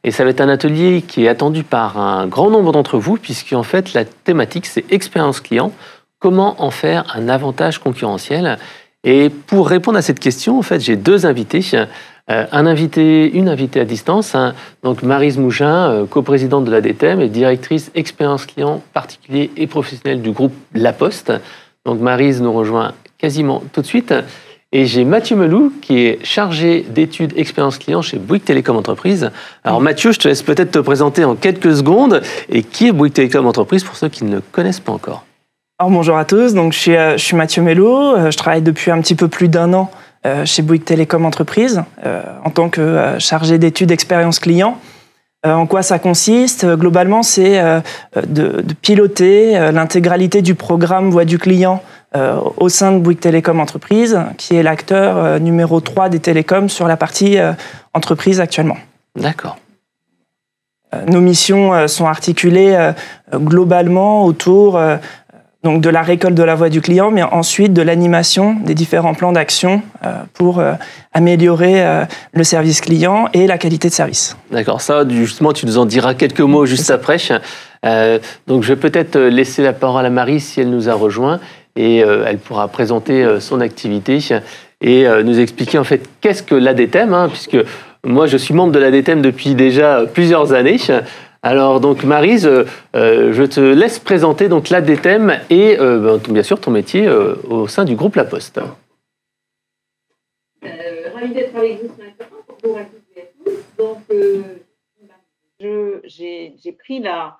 Et ça va être un atelier qui est attendu par un grand nombre d'entre vous, puisqu'en fait, la thématique, c'est expérience client. Comment en faire un avantage concurrentiel? Et pour répondre à cette question, en fait, j'ai deux invités. Une invitée à distance, hein, donc Maryse Mouchin, coprésidente de la DTEM et directrice expérience client particulier et professionnelle du groupe La Poste. Donc Maryse nous rejoint quasiment tout de suite. Et j'ai Mathieu Melou, qui est chargé d'études expérience client chez Bouygues Télécom Entreprises. Alors Mathieu, je te laisse peut-être te présenter en quelques secondes. Et qui est Bouygues Télécom Entreprises pour ceux qui ne le connaissent pas encore? Alors bonjour à tous, donc je suis Mathieu Melou, je travaille depuis un petit peu plus d'un an chez Bouygues Télécom Entreprises en tant que chargé d'études expérience client. En quoi ça consiste? Globalement, c'est de piloter l'intégralité du programme Voix du client au sein de Bouygues Télécom Entreprises, qui est l'acteur numéro 3 des télécoms sur la partie entreprise actuellement. D'accord. Nos missions sont articulées globalement autour donc de la récolte de la voix du client, mais ensuite de l'animation des différents plans d'action pour améliorer le service client et la qualité de service. D'accord, ça justement tu nous en diras quelques mots juste après. Donc je vais peut-être laisser la parole à Marie si elle nous a rejoint et elle pourra présenter son activité et nous expliquer en fait qu'est-ce que l'ADTEM, hein, puisque moi je suis membre de l'ADTEM depuis déjà plusieurs années. Alors donc Maryse, je te laisse présenter donc l'ADTEM et bien sûr ton métier au sein du groupe La Poste. Ravie d'être avec vous ce matin. Bonjour à toutes et à tous. Donc j'ai pris la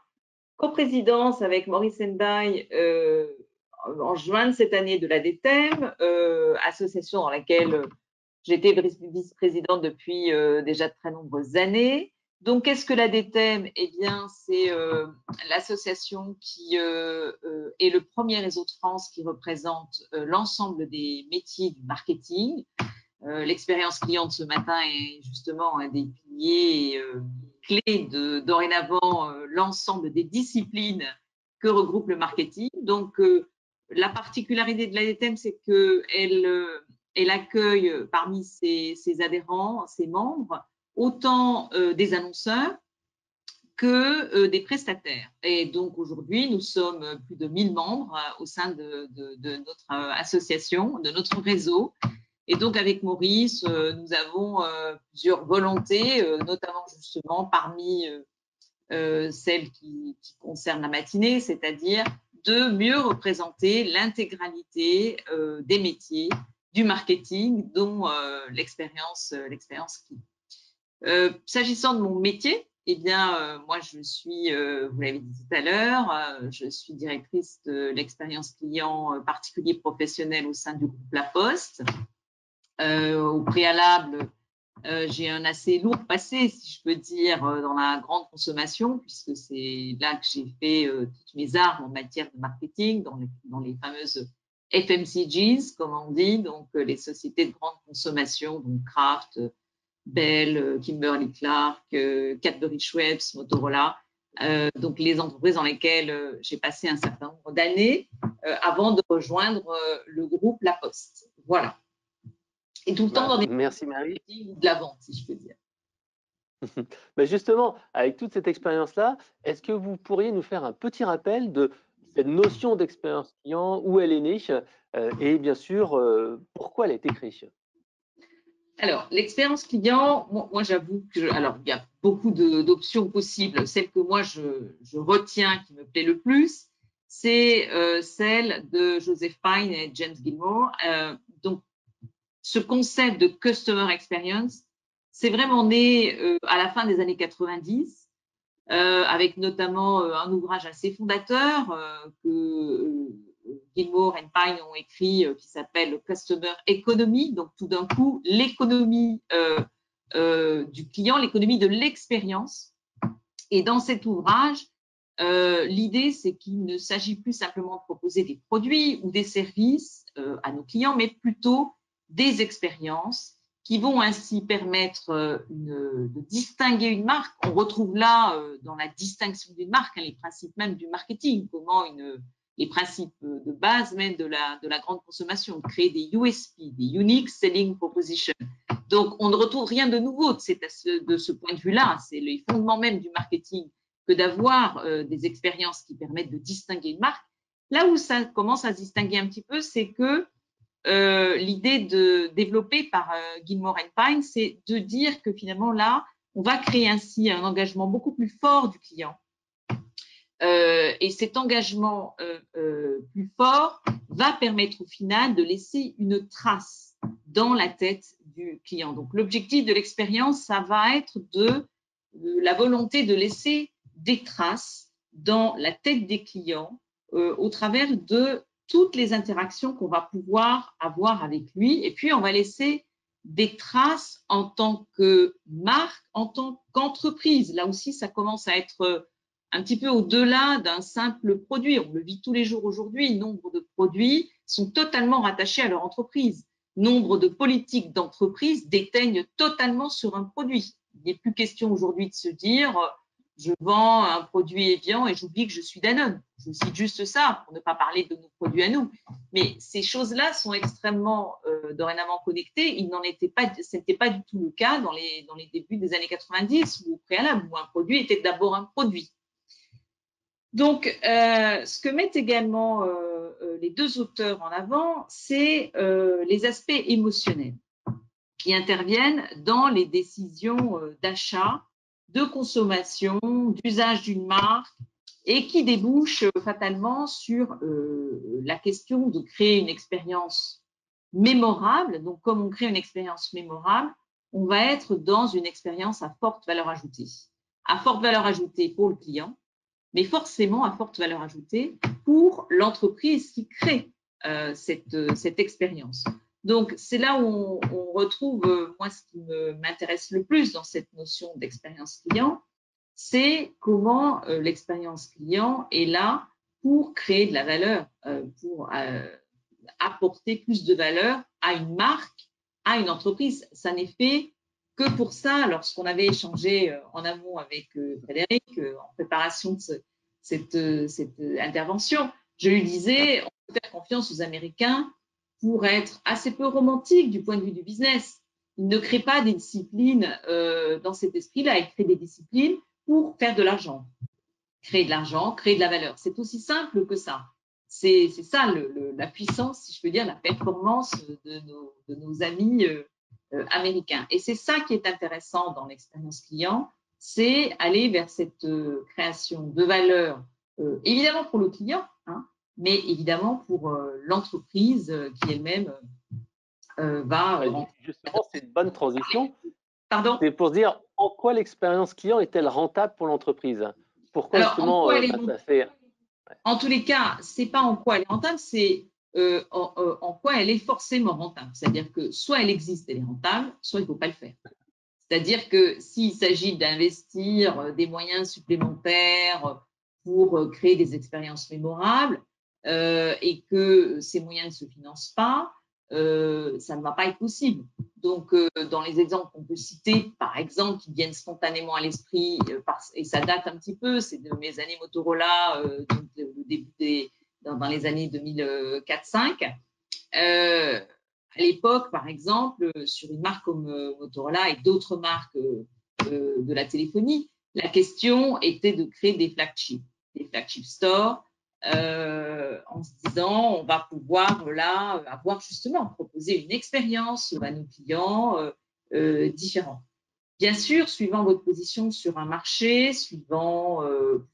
coprésidence avec Maurice Ndiaye en juin de cette année de l'ADTEM, association dans laquelle j'étais vice-présidente depuis déjà de très nombreuses années. Donc, qu'est-ce que l'ADTEM? Eh bien, c'est l'association qui est le premier réseau de France qui représente l'ensemble des métiers du marketing. L'expérience client de ce matin est justement un des piliers clés de dorénavant l'ensemble des disciplines que regroupe le marketing. Donc, la particularité de l'ADTEM, c'est qu'elle accueille parmi ses adhérents, ses membres, autant des annonceurs que des prestataires. Et donc aujourd'hui, nous sommes plus de 1000 membres au sein de notre association, de notre réseau. Et donc avec Maurice, nous avons plusieurs volontés, notamment justement parmi celles qui concernent la matinée, c'est-à-dire de mieux représenter l'intégralité des métiers du marketing, dont l'expérience client. S'agissant de mon métier, eh bien, moi, je suis, vous l'avez dit tout à l'heure, je suis directrice de l'expérience client particulier professionnel au sein du groupe La Poste. Au préalable, j'ai un assez lourd passé, si je peux dire, dans la grande consommation, puisque c'est là que j'ai fait toutes mes armes en matière de marketing, dans les fameuses FMCGs, comme on dit, donc les sociétés de grande consommation, donc Kraft, Bell, Kimberly-Clark, Cadbury Schweppes, Motorola, donc les entreprises dans lesquelles j'ai passé un certain nombre d'années avant de rejoindre le groupe La Poste. Voilà. Et tout le temps dans des Merci Marie. de la vente, si je peux dire. Mais justement, avec toute cette expérience-là, est-ce que vous pourriez nous faire un petit rappel de cette notion d'expérience client, où elle est née et bien sûr, pourquoi elle a été créée? Alors, l'expérience client, moi j'avoue que, alors il y a beaucoup d'options possibles. Celle que moi je retiens, qui me plaît le plus, c'est celle de Joseph Pine et James Gilmore. Donc, ce concept de customer experience, c'est vraiment né à la fin des années 90, avec notamment un ouvrage assez fondateur que Gilmore et Pine ont écrit qui s'appelle Customer Economy. Donc, tout d'un coup, l'économie du client, l'économie de l'expérience. Et dans cet ouvrage, l'idée, c'est qu'il ne s'agit plus simplement de proposer des produits ou des services à nos clients, mais plutôt des expériences qui vont ainsi permettre de distinguer une marque. On retrouve là, dans la distinction d'une marque, les principes même du marketing, comment les principes de base même de la grande consommation, créer des USP, des Unique Selling Propositions, Donc, on ne retrouve rien de nouveau de ce point de vue-là. C'est le fondement même du marketing que d'avoir des expériences qui permettent de distinguer une marque. Là où ça commence à se distinguer un petit peu, c'est que l'idée développée par Gilmore & Pine, c'est de dire que finalement, là, on va créer ainsi un engagement beaucoup plus fort du client. Et cet engagement plus fort va permettre au final de laisser une trace dans la tête du client. Donc, l'objectif de l'expérience, ça va être de la volonté de laisser des traces dans la tête des clients au travers de toutes les interactions qu'on va pouvoir avoir avec lui. Et puis, on va laisser des traces en tant que marque, en tant qu'entreprise. Là aussi, ça commence à être un petit peu au-delà d'un simple produit. On le vit tous les jours aujourd'hui. Nombre de produits sont totalement rattachés à leur entreprise. Nombre de politiques d'entreprise déteignent totalement sur un produit. Il n'est plus question aujourd'hui de se dire je vends un produit Evian et j'oublie que je suis Danone. Je cite juste ça pour ne pas parler de nos produits à nous. Mais ces choses-là sont extrêmement dorénavant connectées. Ce n'était pas du tout le cas dans les débuts des années 90 ou au préalable, où un produit était d'abord un produit. Donc, ce que mettent également les deux auteurs en avant, c'est les aspects émotionnels qui interviennent dans les décisions d'achat, de consommation, d'usage d'une marque et qui débouchent fatalement sur la question de créer une expérience mémorable. Donc, comme on crée une expérience mémorable, on va être dans une expérience à forte valeur ajoutée. À forte valeur ajoutée pour le client, mais forcément à forte valeur ajoutée pour l'entreprise qui crée cette expérience. Donc, c'est là où on retrouve, moi, ce qui m'intéresse le plus dans cette notion d'expérience client, c'est comment l'expérience client est là pour créer de la valeur, pour apporter plus de valeur à une marque, à une entreprise. Ça n'est fait que pour ça. Lorsqu'on avait échangé en amont avec Frédéric, en préparation de cette intervention, je lui disais, on peut faire confiance aux Américains pour être assez peu romantique du point de vue du business. Ils ne créent pas des disciplines dans cet esprit-là, ils créent des disciplines pour faire de l'argent. Créer de l'argent, créer de la valeur. C'est aussi simple que ça. C'est ça la puissance, si je peux dire, la performance de nos amis américains. Et c'est ça qui est intéressant dans l'expérience client, c'est aller vers cette création de valeur, évidemment pour le client, hein, mais évidemment pour l'entreprise qui elle-même va… Justement, c'est une bonne transition. Pardon ? C'est pour se dire en quoi l'expérience client est-elle rentable pour l'entreprise? Pourquoi Alors, justement ça fait… En tous les cas, ce n'est pas en quoi elle est rentable, c'est en quoi elle est forcément rentable. C'est-à-dire que soit elle existe, elle est rentable, soit il ne faut pas le faire. C'est-à-dire que s'il s'agit d'investir des moyens supplémentaires pour créer des expériences mémorables et que ces moyens ne se financent pas, ça ne va pas être possible. Donc, dans les exemples qu'on peut citer, par exemple, qui viennent spontanément à l'esprit, et ça date un petit peu, c'est de mes années Motorola, donc le début dans les années 2004-5. À l'époque, par exemple, sur une marque comme Motorola et d'autres marques de la téléphonie, la question était de créer des flagship stores, en se disant on va pouvoir là avoir justement proposer une expérience à nos clients différente. Bien sûr, suivant votre position sur un marché, suivant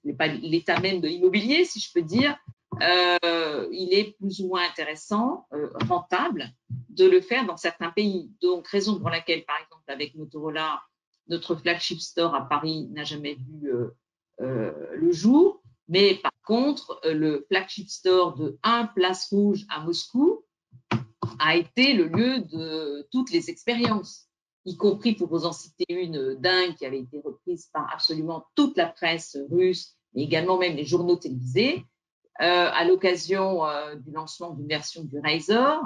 l'état même de l'immobilier, si je peux dire, il est plus ou moins intéressant, rentable, de le faire dans certains pays. Donc, raison pour laquelle, par exemple, avec Motorola, notre flagship store à Paris n'a jamais vu le jour. Mais par contre, le flagship store de 1 Place Rouge à Moscou a été le lieu de toutes les expériences, y compris, pour vous en citer une dingue, qui avait été reprise par absolument toute la presse russe, mais également même les journaux télévisés, à l'occasion du lancement d'une version du Razr,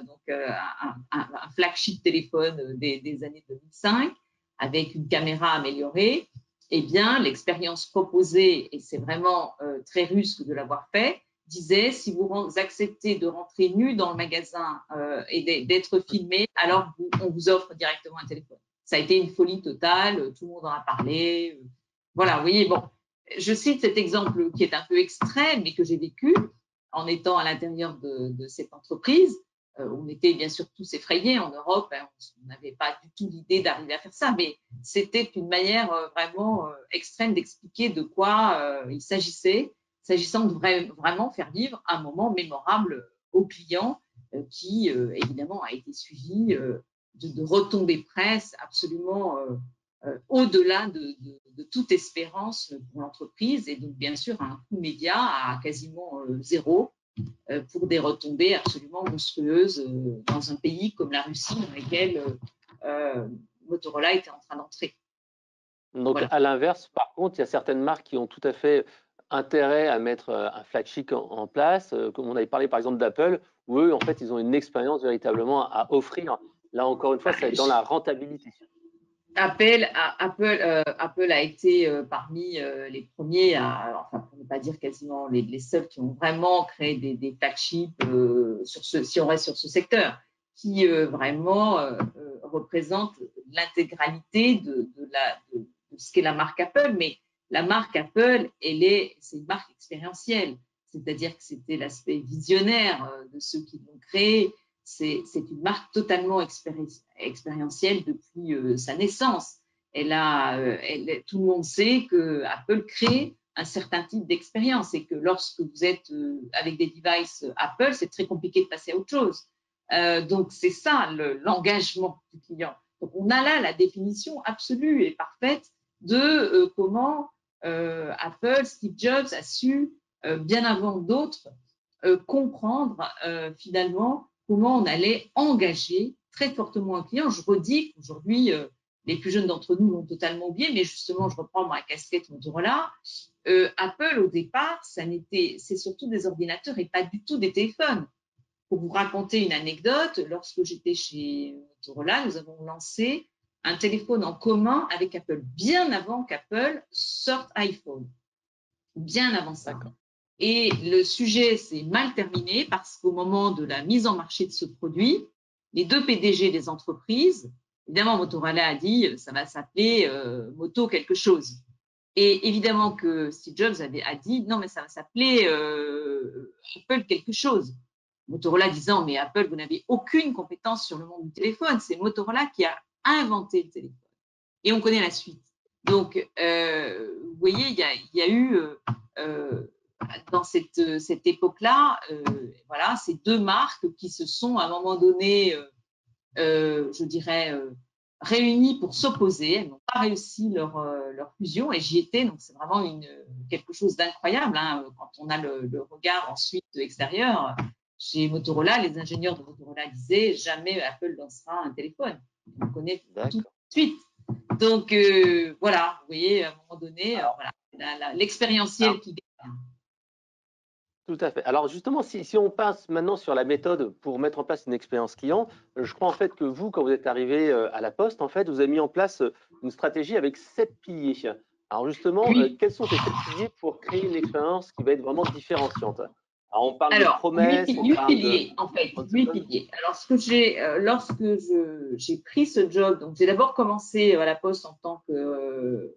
donc un flagship téléphone des années 2005, avec une caméra améliorée. Eh bien, l'expérience proposée, et c'est vraiment très russe de l'avoir fait, disait, si vous acceptez de rentrer nu dans le magasin et d'être filmé, alors on vous offre directement un téléphone. Ça a été une folie totale, tout le monde en a parlé. Voilà, vous voyez, bon, je cite cet exemple qui est un peu extrême, mais que j'ai vécu en étant à l'intérieur de cette entreprise. On était bien sûr tous effrayés en Europe, hein, on n'avait pas du tout l'idée d'arriver à faire ça, mais c'était une manière vraiment extrême d'expliquer de quoi il s'agissait, s'agissant de vraiment faire vivre un moment mémorable aux clients qui, évidemment, a été suivi de retombées presse absolument au-delà de toute espérance pour l'entreprise et donc, bien sûr, un coût média à quasiment zéro pour des retombées absolument monstrueuses dans un pays comme la Russie dans lequel Motorola était en train d'entrer. Donc, voilà. À l'inverse, par contre, il y a certaines marques qui ont tout à fait intérêt à mettre un flagship en place, comme on avait parlé par exemple d'Apple, où eux, en fait, ils ont une expérience véritablement à offrir. Là, encore une fois, ça va être dans la rentabilité. Apple a été parmi les premiers, enfin pour ne pas dire quasiment les seuls qui ont vraiment créé des flagships si on reste sur ce secteur, qui vraiment représentent l'intégralité de ce qu'est la marque Apple. Mais la marque Apple, c'est une marque expérientielle, c'est-à-dire que c'était l'aspect visionnaire de ceux qui l'ont créée. C'est une marque totalement expérientielle depuis sa naissance. Tout le monde sait que Apple crée un certain type d'expérience et que lorsque vous êtes avec des devices Apple, c'est très compliqué de passer à autre chose. Donc, c'est ça l'engagement du client. Donc, on a là la définition absolue et parfaite de comment Apple, Steve Jobs a su, bien avant d'autres, comprendre finalement comment on allait engager très fortement un client. Je redis qu'aujourd'hui, les plus jeunes d'entre nous l'ont totalement oublié, mais justement, je reprends ma casquette Motorola. Apple, au départ, c'est surtout des ordinateurs et pas du tout des téléphones. Pour vous raconter une anecdote, lorsque j'étais chez Motorola, nous avons lancé un téléphone en commun avec Apple, bien avant qu'Apple sorte iPhone. Bien avant ça. Et le sujet s'est mal terminé parce qu'au moment de la mise en marché de ce produit, les deux PDG des entreprises, évidemment, Motorola a dit ça va s'appeler Moto quelque chose. Et évidemment que Steve Jobs a dit non, mais ça va s'appeler Apple quelque chose. Motorola disant mais Apple, vous n'avez aucune compétence sur le monde du téléphone. C'est Motorola qui a inventé le téléphone. Et on connaît la suite. Donc, vous voyez, il y a eu dans cette époque-là, voilà, ces deux marques qui se sont à un moment donné, je dirais, réunies pour s'opposer. Elles n'ont pas réussi leur fusion et j'y étais, donc c'est vraiment quelque chose d'incroyable hein, quand on a le regard ensuite extérieur. Chez Motorola, les ingénieurs de Motorola disaient jamais Apple lancera un téléphone. On connaît tout de suite. Donc voilà, vous voyez, à un moment donné, voilà, l'expérientiel qui gagne. Tout à fait. Alors justement, si on passe maintenant sur la méthode pour mettre en place une expérience client, je crois en fait que vous, quand vous êtes arrivé à la Poste, en fait, vous avez mis en place une stratégie avec 7 piliers. Alors justement, quels sont ces 7 piliers pour créer une expérience qui va être vraiment différenciante? Alors on parle de promesses, on parle piliers, en fait, 8 piliers. Alors lorsque j'ai pris ce job, donc j'ai d'abord commencé à la Poste en tant que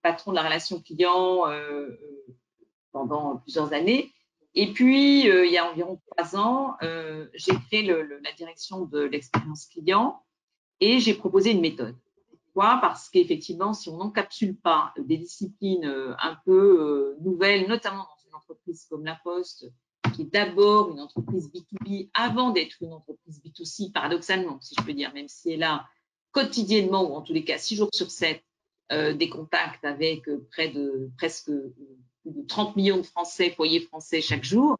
patron de la relation client pendant plusieurs années. Et puis, il y a environ 3 ans, j'ai créé la direction de l'expérience client et j'ai proposé une méthode. Pourquoi ? Parce qu'effectivement, si on n'encapsule pas des disciplines un peu nouvelles, notamment dans une entreprise comme La Poste, qui est d'abord une entreprise B2B avant d'être une entreprise B2C, paradoxalement, si je peux dire, même si elle a quotidiennement, ou en tous les cas 6 jours sur 7, des contacts avec presque plus de 30 millions de Français, foyers français chaque jour,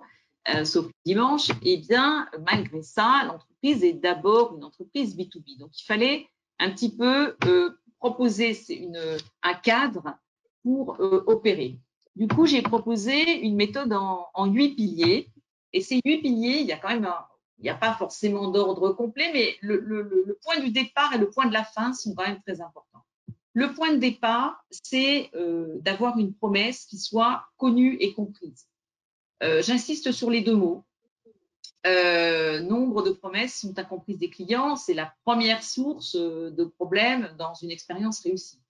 sauf le dimanche, eh bien, malgré ça, l'entreprise est d'abord une entreprise B2B. Donc, il fallait un petit peu proposer un cadre pour opérer. Du coup, j'ai proposé une méthode en 8 piliers. Et ces 8 piliers, il y a quand même il n'y a pas forcément d'ordre complet, mais le point du départ et le point de la fin sont quand même très importants. Le point de départ, c'est d'avoir une promesse qui soit connue et comprise. J'insiste sur les deux mots. Nombre de promesses sont incomprises des clients. C'est la première source de problèmes dans une expérience réussie.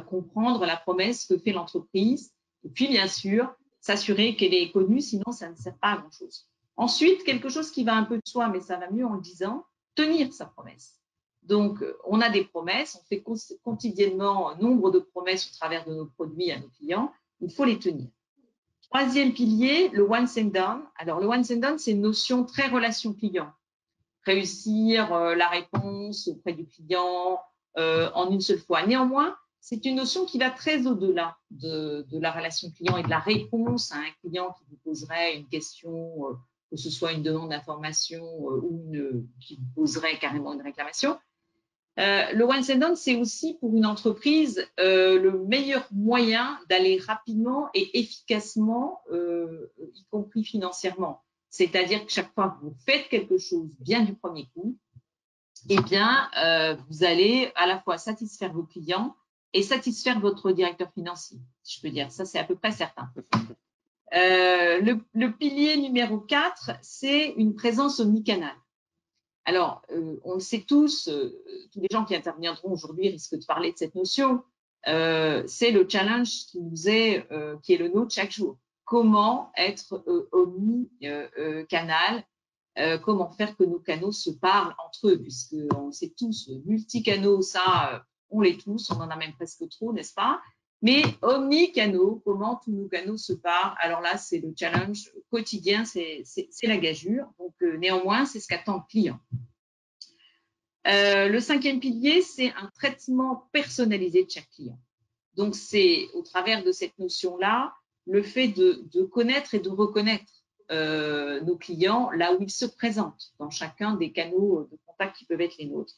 Comprendre la promesse que fait l'entreprise et puis, bien sûr, s'assurer qu'elle est connue, sinon ça ne sert pas à grand-chose. Ensuite, quelque chose qui va un peu de soi, mais ça va mieux en le disant, tenir sa promesse. Donc, on a des promesses, on fait quotidiennement nombre de promesses au travers de nos produits à nos clients, il faut les tenir. Troisième pilier, le once and done. Alors, le once and done, c'est une notion très relation client. Réussir la réponse auprès du client en une seule fois. Néanmoins, c'est une notion qui va très au-delà de la relation client et de la réponse à un client qui vous poserait une question, que ce soit une demande d'information ou qui vous poserait carrément une réclamation. Le once and done, c'est aussi pour une entreprise le meilleur moyen d'aller rapidement et efficacement, y compris financièrement. C'est-à-dire que chaque fois que vous faites quelque chose bien du premier coup, eh bien, vous allez à la fois satisfaire vos clients et satisfaire votre directeur financier, si je peux dire. Ça, c'est à peu près certain. Le pilier numéro 4, c'est une présence omnicanale. Alors, on le sait tous les gens qui interviendront aujourd'hui risquent de parler de cette notion. C'est le challenge qui est le nôtre chaque jour. Comment être omni-canal, comment faire que nos canaux se parlent entre eux, puisqu'on sait tous, multicanaux, ça, on l'est tous, on en a même presque trop, n'est-ce pas? Mais omni-canaux, comment tous nos canaux se parlent, alors là, c'est le challenge quotidien, c'est la gageure. Donc, néanmoins, c'est ce qu'attend le client. Le cinquième pilier, c'est un traitement personnalisé de chaque client. Donc, c'est au travers de cette notion-là, le fait de connaître et de reconnaître nos clients là où ils se présentent, dans chacun des canaux de contact qui peuvent être les nôtres.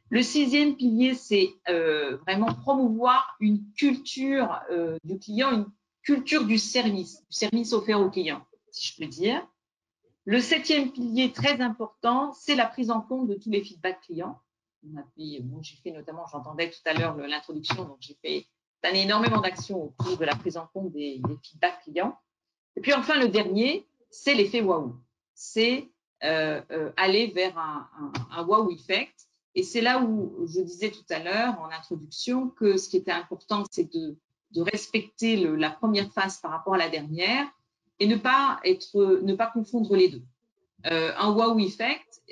Le sixième pilier, c'est vraiment promouvoir une culture du client, une culture du service offert au client, si je peux dire. Le septième pilier très important, c'est la prise en compte de tous les feedbacks clients. J'ai fait notamment, j'entendais tout à l'heure l'introduction, donc j'ai fait énormément d'actions autour de la prise en compte des feedbacks clients. Et puis enfin, le dernier, c'est l'effet waouh. C'est aller vers un wow effect. Et c'est là où je disais tout à l'heure en introduction que ce qui était important, c'est de respecter la première phase par rapport à la dernière et ne pas confondre les deux. Un wow effect,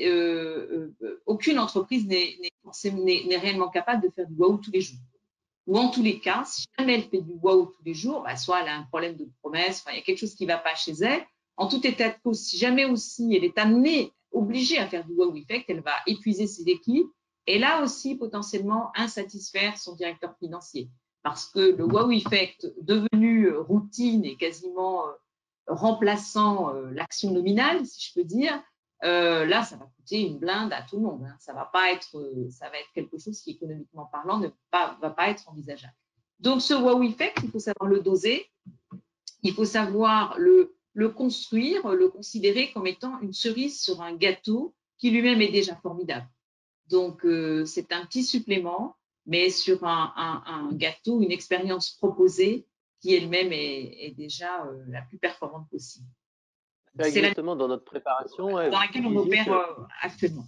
aucune entreprise n'est réellement capable de faire du wow tous les jours. Ou en tous les cas, si jamais elle fait du wow tous les jours, soit elle a un problème de promesse, il y a quelque chose qui ne va pas chez elle. En tout état de cause, si jamais aussi elle est obligée à faire du wow effect, elle va épuiser ses équipes et là aussi potentiellement insatisfaire son directeur financier. Parce que le wow effect devenu routine et quasiment remplaçant l'action nominale, si je peux dire, là, ça va coûter une blinde à tout le monde. Hein. Ça va être quelque chose qui, économiquement parlant, va pas être envisageable. Donc, ce wow effect, il faut savoir le doser, il faut savoir le construire, le considérer comme étant une cerise sur un gâteau qui lui-même est déjà formidable. Donc, c'est un petit supplément, mais sur un gâteau, une expérience proposée qui elle-même est déjà la plus performante possible. C'est exactement dans notre préparation. Dans laquelle on opère actuellement.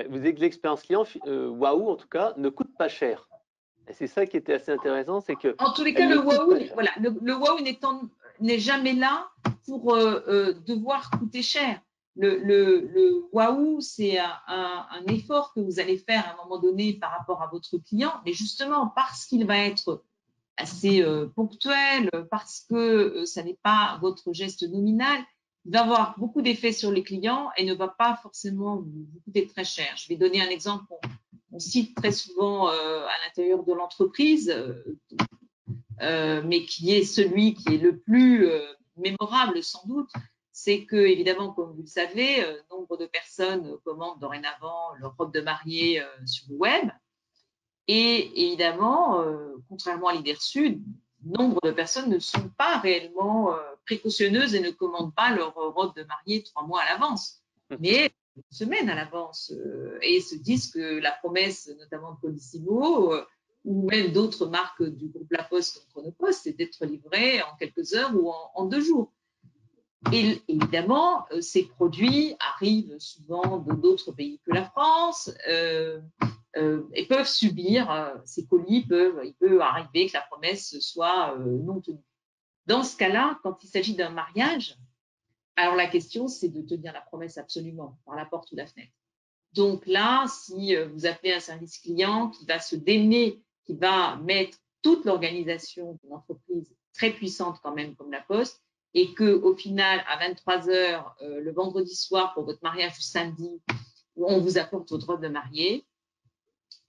Vous dites que l'expérience client, waouh en tout cas, ne coûte pas cher. Et c'est ça qui était assez intéressant, c'est que. En tous les cas, le waouh n'est jamais là pour devoir coûter cher. Le waouh, c'est un effort que vous allez faire à un moment donné par rapport à votre client, mais justement parce qu'il va être assez ponctuel, parce que ça n'est pas votre geste nominal, il va avoir beaucoup d'effets sur les clients et ne va pas forcément vous coûter très cher. Je vais donner un exemple qu'on cite très souvent à l'intérieur de l'entreprise, mais qui est celui qui est le plus mémorable sans doute. C'est que, évidemment, comme vous le savez, nombre de personnes commandent dorénavant leur robe de mariée sur le web. Et évidemment, contrairement à l'idée reçue, nombre de personnes ne sont pas réellement précautionneuses et ne commandent pas leur robe de mariée 3 mois à l'avance, mais une semaine à l'avance, et se disent que la promesse, notamment de Colissimo, ou même d'autres marques du groupe La Poste comme Chronopost, c'est d'être livré en quelques heures ou en 2 jours. Et évidemment, ces produits arrivent souvent d'autres pays que la France et peuvent subir, ces colis il peut arriver que la promesse soit non tenue. Dans ce cas-là, quand il s'agit d'un mariage, alors la question, c'est de tenir la promesse absolument par la porte ou la fenêtre. Donc là, si vous appelez un service client qui va se démener, qui va mettre toute l'organisation d'une entreprise très puissante quand même comme la Poste, et qu'au final, à 23h, le vendredi soir pour votre mariage du samedi, on vous apporte votre robe de mariée,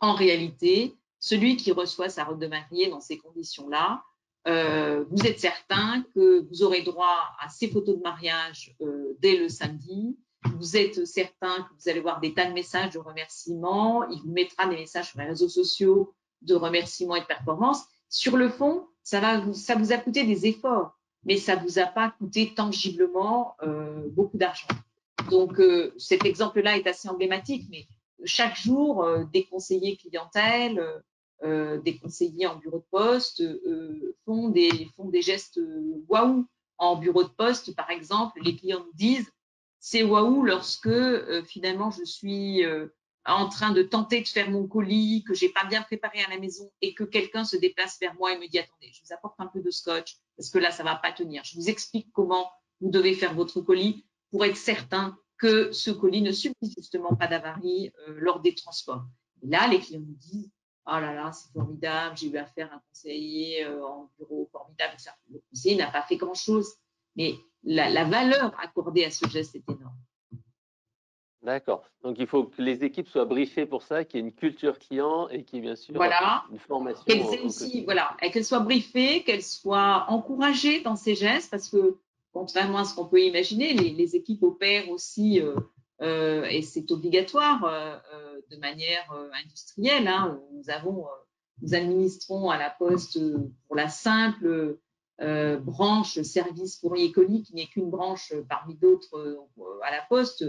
en réalité, celui qui reçoit sa robe de mariée dans ces conditions-là, vous êtes certain que vous aurez droit à ces photos de mariage dès le samedi. Vous êtes certain que vous allez voir des tas de messages de remerciements. Il vous mettra des messages sur les réseaux sociaux de remerciements et de performance. Sur le fond, ça vous a coûté des efforts, mais ça ne vous a pas coûté tangiblement beaucoup d'argent. Donc, cet exemple-là est assez emblématique, mais chaque jour, des conseillers clientèle, des conseillers en bureau de poste font des gestes waouh. En bureau de poste, par exemple, les clients nous disent c'est waouh lorsque finalement je suis en train de tenter de faire mon colis, que j'ai pas bien préparé à la maison et que quelqu'un se déplace vers moi et me dit attendez, je vous apporte un peu de scotch parce que là ça va pas tenir. Je vous explique comment vous devez faire votre colis pour être certain que ce colis ne subit justement pas d'avarie lors des transports. Et là, les clients nous disent oh là là, c'est formidable, j'ai eu affaire à un conseiller en bureau formidable. Le conseiller n'a pas fait grand-chose, mais la valeur accordée à ce geste est énorme. D'accord. Donc, il faut que les équipes soient briefées pour ça, qu'il y ait une culture client et qu'il y ait bien sûr une formation. Qu'elles soient briefées, qu'elles soient encouragées dans ces gestes, parce que contrairement à ce qu'on peut imaginer, les équipes opèrent aussi, et c'est obligatoire, de manière industrielle. Hein. Nous administrons à la Poste pour la simple branche service courrier colis, qui n'est qu'une branche parmi d'autres à la Poste,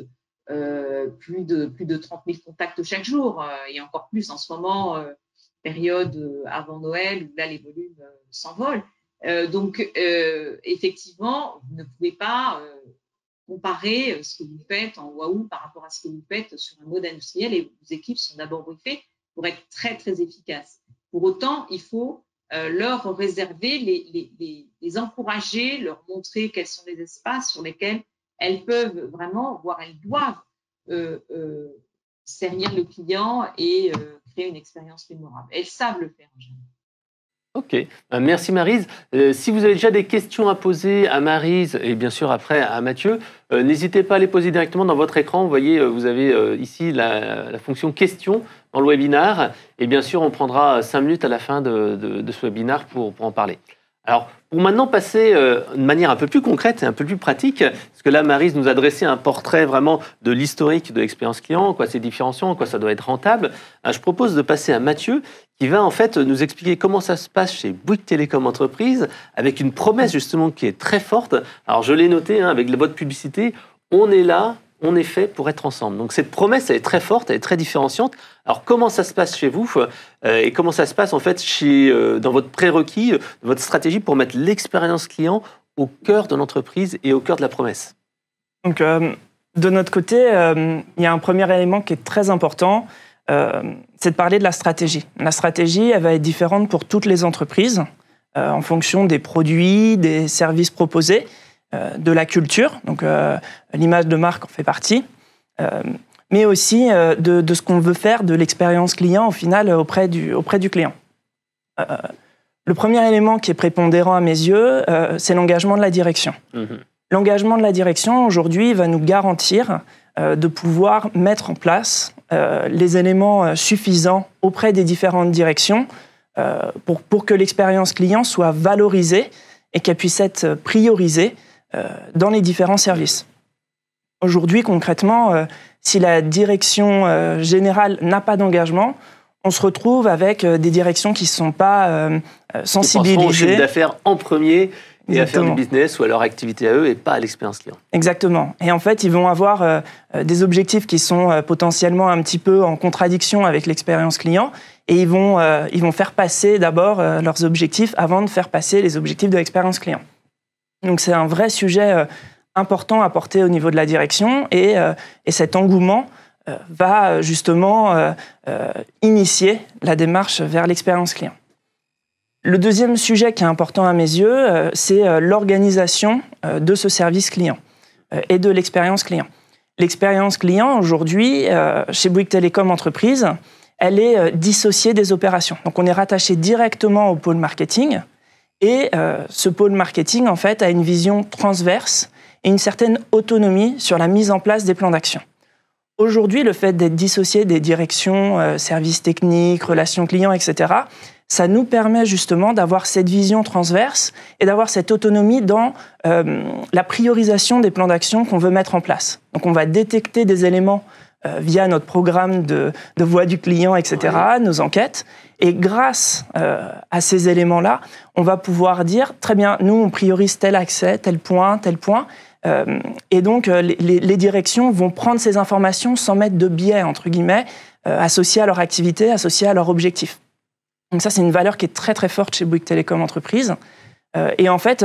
plus de 30 000 contacts chaque jour, et encore plus en ce moment, période avant Noël, où là les volumes s'envolent. Donc, effectivement, vous ne pouvez pas comparer ce que vous faites en waouh par rapport à ce que vous faites sur un mode industriel, et vos équipes sont d'abord briefées pour être très, très efficaces. Pour autant, il faut leur réserver, les encourager, leur montrer quels sont les espaces sur lesquels elles peuvent vraiment, voire elles doivent servir le client et créer une expérience mémorable. Elles savent le faire en général. Ok, merci Maryse. Si vous avez déjà des questions à poser à Maryse et bien sûr après à Mathieu, n'hésitez pas à les poser directement dans votre écran. Vous voyez, vous avez ici la fonction questions dans le webinaire et bien sûr on prendra 5 minutes à la fin de ce webinaire pour en parler. Alors, pour maintenant passer de manière un peu plus concrète et un peu plus pratique, parce que là, Maryse nous a dressé un portrait vraiment de l'historique de l'expérience client, en quoi c'est différenciant, en quoi ça doit être rentable, je propose de passer à Mathieu, qui va en fait nous expliquer comment ça se passe chez Bouygues Télécom Entreprises, avec une promesse justement qui est très forte. Alors, je l'ai noté avec votre publicité, on est là, on est fait pour être ensemble. Donc cette promesse, elle est très forte, elle est très différenciante. Alors comment ça se passe chez vous et comment ça se passe en fait dans votre prérequis, votre stratégie pour mettre l'expérience client au cœur de l'entreprise et au cœur de la promesse? Donc de notre côté, il y a un premier élément qui est très important, c'est de parler de la stratégie. La stratégie, elle va être différente pour toutes les entreprises en fonction des produits, des services proposés, de la culture, donc l'image de marque en fait partie, mais aussi de ce qu'on veut faire de l'expérience client au final auprès du client. Le premier élément qui est prépondérant à mes yeux, c'est l'engagement de la direction. L'engagement de la direction aujourd'hui va nous garantir de pouvoir mettre en place les éléments suffisants auprès des différentes directions pour que l'expérience client soit valorisée et qu'elle puisse être priorisée dans les différents services. Aujourd'hui, concrètement, si la direction générale n'a pas d'engagement, on se retrouve avec des directions qui ne sont pas sensibilisées. Ils penseront au chiffre d'affaires en premier et à faire du business ou à leur activité à eux et pas à l'expérience client. Exactement. Et en fait, ils vont avoir des objectifs qui sont potentiellement un petit peu en contradiction avec l'expérience client et ils vont faire passer d'abord leurs objectifs avant de faire passer les objectifs de l'expérience client. Donc c'est un vrai sujet important à porter au niveau de la direction et cet engouement va justement initier la démarche vers l'expérience client. Le deuxième sujet qui est important à mes yeux, c'est l'organisation de ce service client et de l'expérience client. L'expérience client, aujourd'hui, chez Bouygues Télécom Entreprises, elle est dissociée des opérations. Donc, on est rattaché directement au pôle marketing et ce pôle marketing, en fait, a une vision transverse et une certaine autonomie sur la mise en place des plans d'action. Aujourd'hui, le fait d'être dissocié des directions, services techniques, relations clients, etc., ça nous permet justement d'avoir cette vision transverse et d'avoir cette autonomie dans la priorisation des plans d'action qu'on veut mettre en place. Donc, on va détecter des éléments via notre programme de voix du client, etc., nos enquêtes. Et grâce à ces éléments-là, on va pouvoir dire, très bien, nous, on priorise tel accès, tel point, tel point. Et donc, les directions vont prendre ces informations sans mettre de biais, entre guillemets, associés à leur activité, associés à leur objectif. Donc ça, c'est une valeur qui est très, très forte chez Bouygues Télécom Entreprises. Et en fait,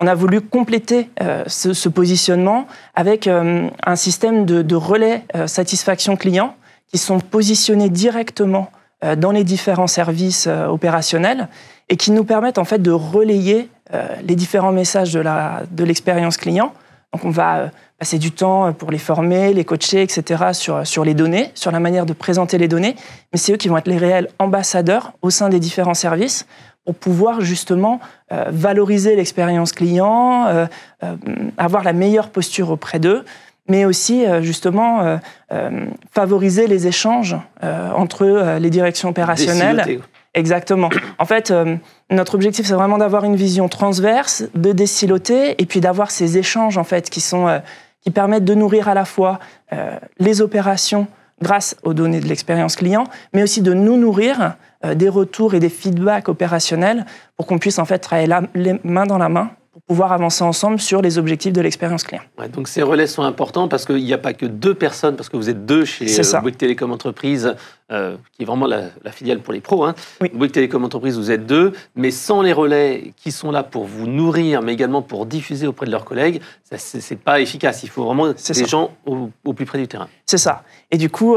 on a voulu compléter ce positionnement avec un système de relais satisfaction client qui sont positionnés directement dans les différents services opérationnels et qui nous permettent en fait de relayer les différents messages de l'expérience client. Donc on va passer du temps pour les former, les coacher, etc. sur les données, sur la manière de présenter les données. Mais c'est eux qui vont être les réels ambassadeurs au sein des différents services pour pouvoir justement valoriser l'expérience client, avoir la meilleure posture auprès d'eux, mais aussi justement favoriser les échanges entre les directions opérationnelles. Déciloter. Exactement. En fait, notre objectif, c'est vraiment d'avoir une vision transverse, de déciloter, et puis d'avoir ces échanges en fait qui permettent de nourrir à la fois les opérations grâce aux données de l'expérience client, mais aussi de nous nourrir des retours et des feedbacks opérationnels pour qu'on puisse en fait travailler les mains dans la main pour pouvoir avancer ensemble sur les objectifs de l'expérience client. Ouais, donc ces relais sont importants parce qu'il n'y a pas que deux personnes, parce que vous êtes deux chez Bouygues Télécom Entreprises, qui est vraiment la filiale pour les pros. Hein. Oui. Bouygues Télécom Entreprises, vous êtes deux, mais sans les relais qui sont là pour vous nourrir, mais également pour diffuser auprès de leurs collègues, c'est pas efficace. Il faut vraiment des gens au plus près du terrain. C'est ça. Et du coup,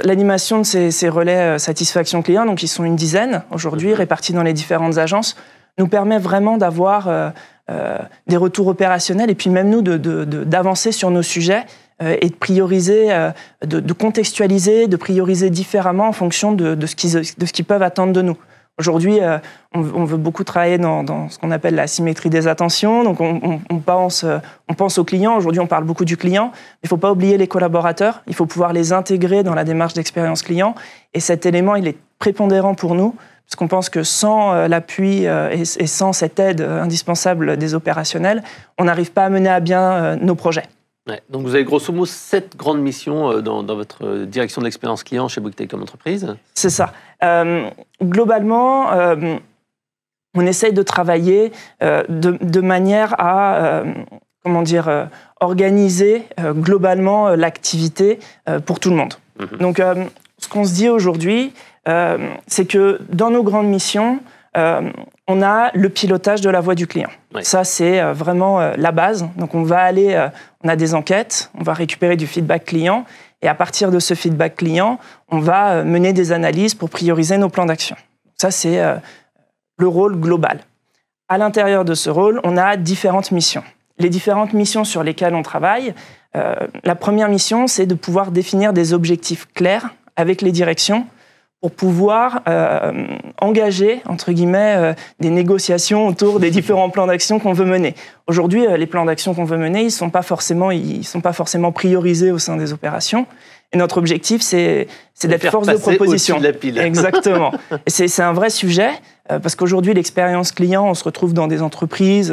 l'animation de ces relais satisfaction client, donc ils sont une dizaine aujourd'hui, répartis dans les différentes agences, nous permet vraiment d'avoir des retours opérationnels et puis même nous d'avancer sur nos sujets et de prioriser, de contextualiser, de prioriser différemment en fonction de ce qu'ils peuvent attendre de nous. Aujourd'hui, on veut beaucoup travailler dans ce qu'on appelle la symétrie des attentions. Donc, on pense aux clients. Aujourd'hui, on parle beaucoup du client. Mais il ne faut pas oublier les collaborateurs. Il faut pouvoir les intégrer dans la démarche d'expérience client. Et cet élément, il est prépondérant pour nous. Parce qu'on pense que sans l'appui et sans cette aide indispensable des opérationnels, on n'arrive pas à mener à bien nos projets. Ouais, donc vous avez grosso modo 7 grandes missions dans votre direction de l'expérience client chez Bouygues Télécom Entreprises. C'est ça. Globalement, on essaye de travailler de manière à organiser globalement l'activité pour tout le monde. Donc, ce qu'on se dit aujourd'hui, c'est que dans nos grandes missions, on a le pilotage de la voix du client. Oui. Ça, c'est vraiment la base. Donc, on a des enquêtes, on va récupérer du feedback client, et à partir de ce feedback client, on va mener des analyses pour prioriser nos plans d'action. Ça, c'est le rôle global. À l'intérieur de ce rôle, on a différentes missions. Les différentes missions sur lesquelles on travaille, la première mission, c'est de pouvoir définir des objectifs clairs avec les directions pour pouvoir engager, entre guillemets, des négociations autour des différents plans d'action qu'on veut mener. Aujourd'hui, les plans d'action qu'on veut mener, ils sont pas forcément priorisés au sein des opérations. Et notre objectif, c'est d'être force de proposition. De la pile. Exactement. Et c'est un vrai sujet, parce qu'aujourd'hui, l'expérience client, on se retrouve dans des entreprises,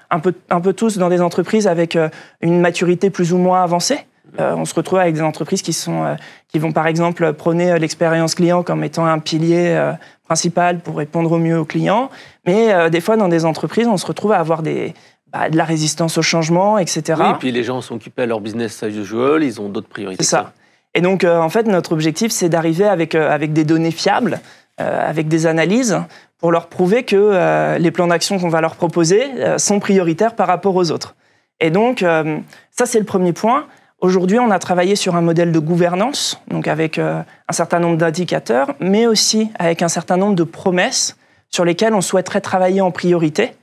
un peu tous dans des entreprises avec une maturité plus ou moins avancée. On se retrouve avec des entreprises qui vont par exemple prôner l'expérience client comme étant un pilier principal pour répondre au mieux aux clients. Mais des fois, dans des entreprises, on se retrouve à avoir de la résistance au changement, etc. Oui, et puis les gens sont occupés à leur business as usual, ils ont d'autres priorités. C'est ça. Et donc, en fait, notre objectif, c'est d'arriver avec des données fiables, avec des analyses, pour leur prouver que les plans d'action qu'on va leur proposer sont prioritaires par rapport aux autres. Et donc, ça, c'est le premier point. Aujourd'hui, on a travaillé sur un modèle de gouvernance, donc avec un certain nombre d'indicateurs, mais aussi avec un certain nombre de promesses sur lesquelles on souhaiterait travailler en priorité.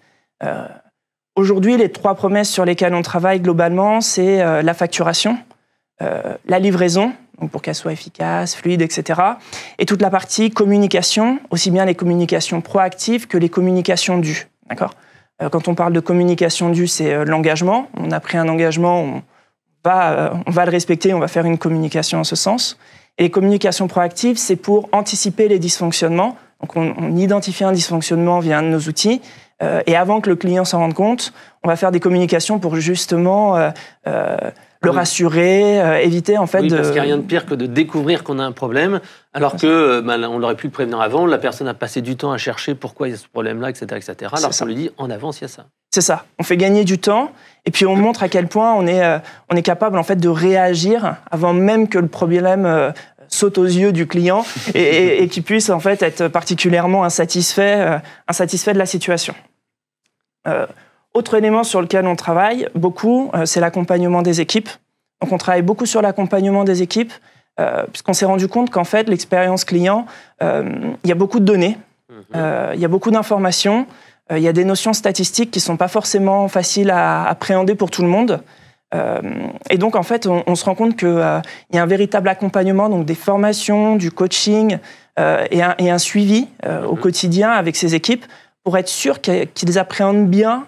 Aujourd'hui, les 3 promesses sur lesquelles on travaille globalement, c'est la facturation, la livraison, donc pour qu'elle soit efficace, fluide, etc. Et toute la partie communication, aussi bien les communications proactives que les communications dues. D'accord ? Quand on parle de communication due, c'est l'engagement. On a pris un engagement, on va le respecter, on va faire une communication en ce sens. Et les communications proactives, c'est pour anticiper les dysfonctionnements. Donc on identifie un dysfonctionnement via un de nos outils. Et avant que le client s'en rende compte, on va faire des communications pour justement le rassurer, éviter en fait parce qu'il n'y a rien de pire que de découvrir qu'on a un problème, alors que on aurait pu le prévenir avant, la personne a passé du temps à chercher pourquoi il y a ce problème-là, etc. Alors qu'on lui dit en avance, il y a ça. C'est ça. On fait gagner du temps et puis on montre à quel point on est capable en fait de réagir avant même que le problème saute aux yeux du client et qu'il puisse en fait être particulièrement insatisfait de la situation. Autre élément sur lequel on travaille beaucoup, c'est l'accompagnement des équipes. Donc on travaille beaucoup sur l'accompagnement des équipes, puisqu'on s'est rendu compte qu'en fait, l'expérience client, il y a beaucoup de données, il y a beaucoup d'informations, il y a des notions statistiques qui ne sont pas forcément faciles à appréhender pour tout le monde. Et donc, en fait, on se rend compte qu'il y a un véritable accompagnement, donc des formations, du coaching et un suivi au quotidien avec ces équipes, pour être sûr qu'ils appréhendent bien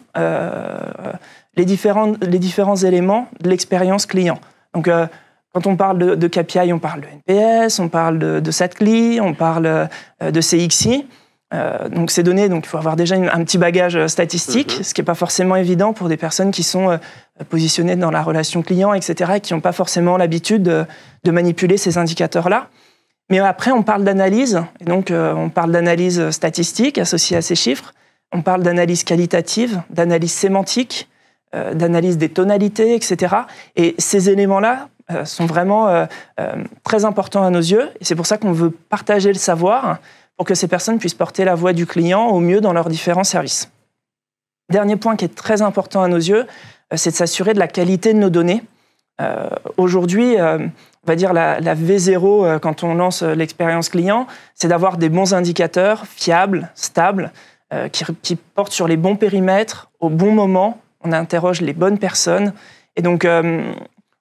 les différents éléments de l'expérience client. Donc, quand on parle de KPI, on parle de NPS, on parle de SATCLI, on parle de CXI. Donc, ces données, donc, il faut avoir déjà un petit bagage statistique, ce qui n'est pas forcément évident pour des personnes qui sont positionnées dans la relation client, etc., et qui n'ont pas forcément l'habitude de manipuler ces indicateurs-là. Mais après, on parle d'analyse, et donc on parle d'analyse statistique associée à ces chiffres, on parle d'analyse qualitative, d'analyse sémantique, d'analyse des tonalités, etc. Et ces éléments-là sont vraiment très importants à nos yeux, et c'est pour ça qu'on veut partager le savoir pour que ces personnes puissent porter la voix du client au mieux dans leurs différents services. Dernier point qui est très important à nos yeux, c'est de s'assurer de la qualité de nos données. Aujourd'hui, on va dire la V0, quand on lance l'expérience client, c'est d'avoir des bons indicateurs fiables, stables, qui portent sur les bons périmètres, au bon moment. On interroge les bonnes personnes. Et donc,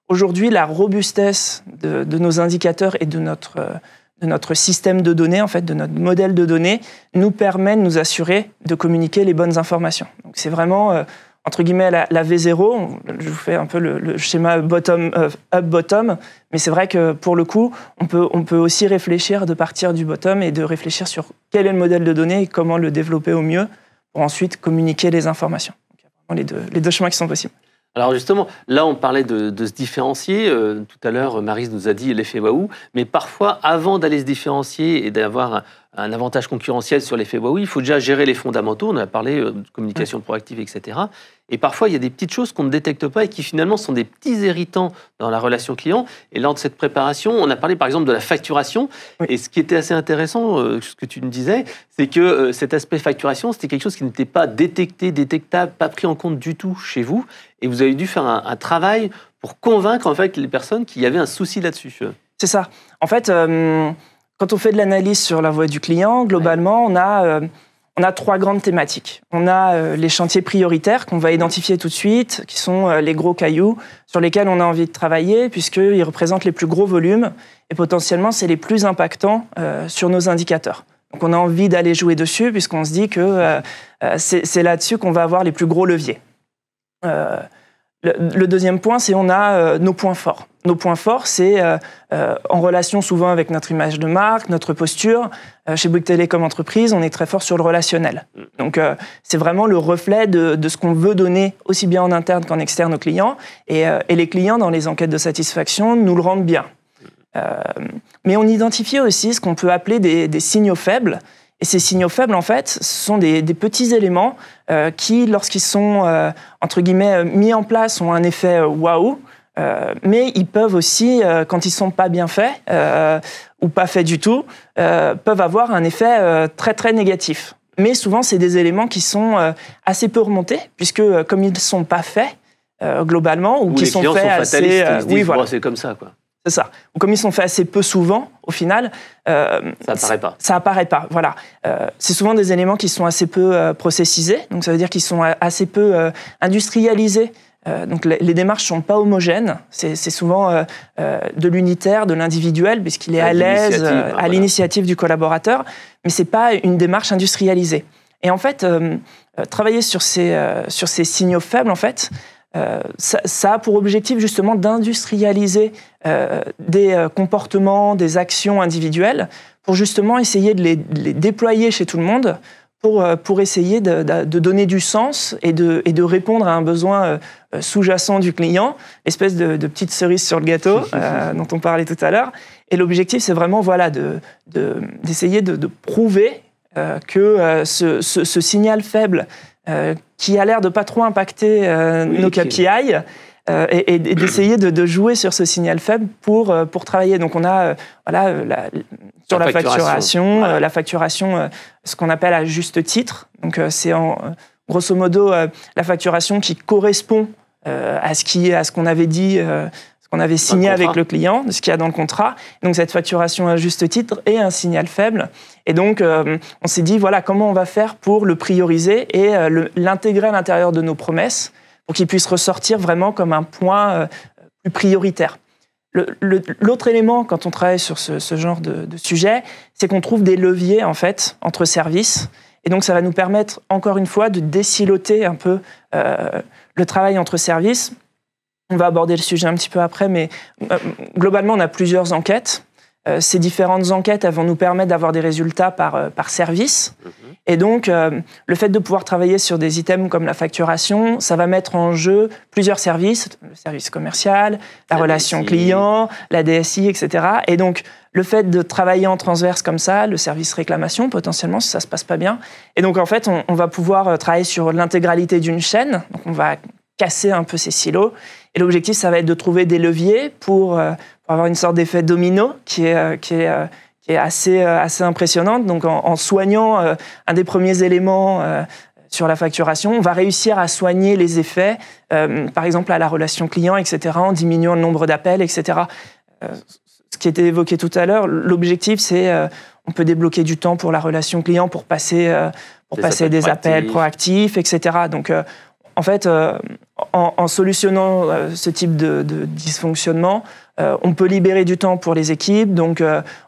aujourd'hui, la robustesse de nos indicateurs et de notre système de données, en fait, de notre modèle de données, nous permet de nous assurer de communiquer les bonnes informations. Donc, c'est vraiment entre guillemets, la V0, je vous fais un peu le schéma up-bottom, mais c'est vrai que pour le coup, on peut aussi réfléchir de partir du bottom et de réfléchir sur quel est le modèle de données et comment le développer au mieux pour ensuite communiquer les informations. Donc, il y a vraiment les deux chemins qui sont possibles. Alors justement, là on parlait de se différencier. Tout à l'heure, Maryse nous a dit l'effet waouh, mais parfois, avant d'aller se différencier et d'avoir un avantage concurrentiel sur l'effet waouh, il faut déjà gérer les fondamentaux. On a parlé de communication proactive, etc. Et parfois, il y a des petites choses qu'on ne détecte pas et qui finalement sont des petits irritants dans la relation client. Et lors de cette préparation, on a parlé par exemple de la facturation. Oui. Et ce qui était assez intéressant, ce que tu nous disais, c'est que cet aspect facturation, c'était quelque chose qui n'était pas détectable, pas pris en compte du tout chez vous. Et vous avez dû faire un travail pour convaincre en fait les personnes qu'il y avait un souci là-dessus. C'est ça. En fait, quand on fait de l'analyse sur la voix du client, globalement, on a 3 grandes thématiques. On a les chantiers prioritaires qu'on va identifier tout de suite, qui sont les gros cailloux sur lesquels on a envie de travailler, puisqu'ils représentent les plus gros volumes et potentiellement, c'est les plus impactants sur nos indicateurs. Donc, on a envie d'aller jouer dessus, puisqu'on se dit que c'est là-dessus qu'on va avoir les plus gros leviers. Le deuxième point, c'est on a nos points forts. Nos points forts, c'est en relation souvent avec notre image de marque, notre posture. Chez Bouygues Télécom Entreprise, on est très fort sur le relationnel. Donc, c'est vraiment le reflet de ce qu'on veut donner aussi bien en interne qu'en externe aux clients. Et les clients, dans les enquêtes de satisfaction, nous le rendent bien. Mais on identifie aussi ce qu'on peut appeler des signaux faibles. Et ces signaux faibles, en fait, ce sont des petits éléments qui, lorsqu'ils sont, entre guillemets, mis en place, ont un effet waouh, mais ils peuvent aussi, quand ils ne sont pas bien faits ou pas faits du tout, peuvent avoir un effet très, très négatif. Mais souvent, c'est des éléments qui sont assez peu remontés, puisque comme ils ne sont pas faits, globalement, ou qui sont faits assez... oui, voilà. C'est comme ça, quoi. C'est ça. Comme ils sont faits assez peu souvent, au final... ça apparaît pas. Ça apparaît pas, voilà. C'est souvent des éléments qui sont assez peu processisés, donc ça veut dire qu'ils sont assez peu industrialisés. Donc les démarches sont pas homogènes. C'est souvent de l'unitaire, de l'individuel, puisqu'il est à l'aise, à l'initiative du collaborateur, mais c'est pas une démarche industrialisée. Et en fait, travailler sur ces signaux faibles, en fait, ça a pour objectif justement d'industrialiser des comportements, des actions individuelles pour justement essayer de les déployer chez tout le monde pour essayer de donner du sens et de répondre à un besoin sous-jacent du client, espèce de petite cerise sur le gâteau dont on parlait tout à l'heure. Et l'objectif, c'est vraiment d'essayer de prouver que ce signal faible qui a l'air de pas trop impacter nos KPI et d'essayer de jouer sur ce signal faible pour travailler. Donc on a sur la facturation, voilà. La facturation, ce qu'on appelle à juste titre. Donc c'est grosso modo la facturation qui correspond à ce qu'on avait dit, ce qu'on avait signé avec le client, ce qu'il y a dans le contrat. Donc cette facturation à juste titre est un signal faible. Et donc on s'est dit voilà comment on va faire pour le prioriser et l'intégrer à l'intérieur de nos promesses pour qu'il puisse ressortir vraiment comme un point plus prioritaire. L'autre élément, quand on travaille sur ce genre de sujet, c'est qu'on trouve des leviers, en fait, entre services. Et donc, ça va nous permettre, encore une fois, de désiloter un peu le travail entre services. On va aborder le sujet un petit peu après, mais globalement, on a plusieurs enquêtes. Ces différentes enquêtes, elles vont nous permettre d'avoir des résultats par service. Et donc, le fait de pouvoir travailler sur des items comme la facturation, ça va mettre en jeu plusieurs services, le service commercial, la relation client, la DSI, etc. Et donc, le fait de travailler en transverse comme ça, le service réclamation, potentiellement, si ça ne se passe pas bien. Et donc, en fait, on va pouvoir travailler sur l'intégralité d'une chaîne. Donc, on va casser un peu ces silos. Et l'objectif, ça va être de trouver des leviers pour avoir une sorte d'effet domino qui est assez impressionnante. Donc, en soignant un des premiers éléments sur la facturation, on va réussir à soigner les effets, par exemple à la relation client, etc., en diminuant le nombre d'appels, etc. Ce qui était évoqué tout à l'heure, l'objectif, c'est on peut débloquer du temps pour la relation client, pour passer des appels proactifs, etc. Donc, en fait, en solutionnant ce type de dysfonctionnement, on peut libérer du temps pour les équipes. Donc,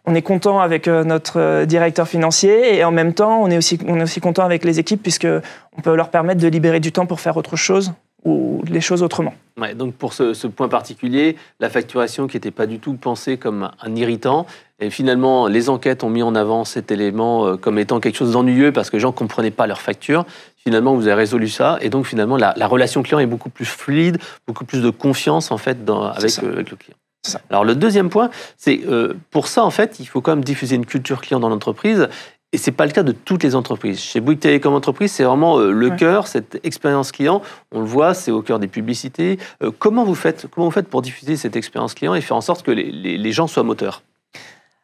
on est content avec notre directeur financier et en même temps, on est aussi content avec les équipes puisqu'on peut leur permettre de libérer du temps pour faire autre chose ou les choses autrement. Ouais, donc, pour ce point particulier, la facturation qui n'était pas du tout pensée comme un irritant, et finalement, les enquêtes ont mis en avant cet élément comme étant quelque chose d'ennuyeux parce que les gens ne comprenaient pas leur facture. Finalement, vous avez résolu ça. Et donc, finalement, la relation client est beaucoup plus fluide, beaucoup plus de confiance, en fait, avec le client. Alors, le deuxième point, c'est pour ça, en fait, il faut quand même diffuser une culture client dans l'entreprise. Et ce n'est pas le cas de toutes les entreprises. Chez Bouygues Télécom Entreprise, c'est vraiment le cœur, cette expérience client. On le voit, c'est au cœur des publicités. Comment vous faites pour diffuser cette expérience client et faire en sorte que les gens soient moteurs ?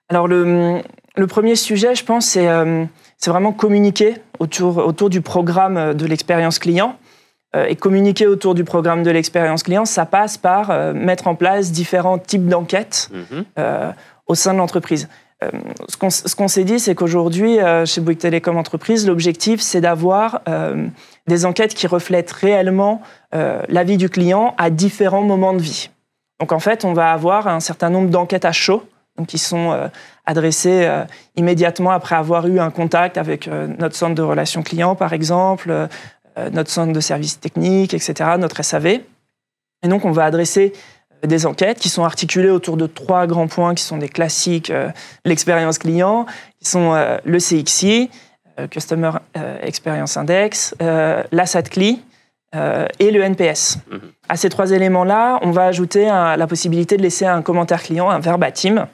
Alors, le premier sujet, je pense, c'est vraiment communiquer autour du programme de l'expérience client. Et communiquer autour du programme de l'expérience client, ça passe par mettre en place différents types d'enquêtes au sein de l'entreprise. Ce qu'on s'est dit, c'est qu'aujourd'hui, chez Bouygues Télécom Entreprise, l'objectif, c'est d'avoir des enquêtes qui reflètent réellement la vie du client à différents moments de vie. Donc, en fait, on va avoir un certain nombre d'enquêtes à chaud, donc qui sont adressées immédiatement après avoir eu un contact avec notre centre de relations clients, par exemple, notre centre de services techniques, etc., notre SAV. Et donc, on va adresser des enquêtes qui sont articulées autour de 3 grands points qui sont des classiques, l'expérience client, qui sont le CXI, Customer Experience Index, la SATCLI et le NPS. À ces 3 éléments-là, on va ajouter la possibilité de laisser un commentaire client, un verbatim,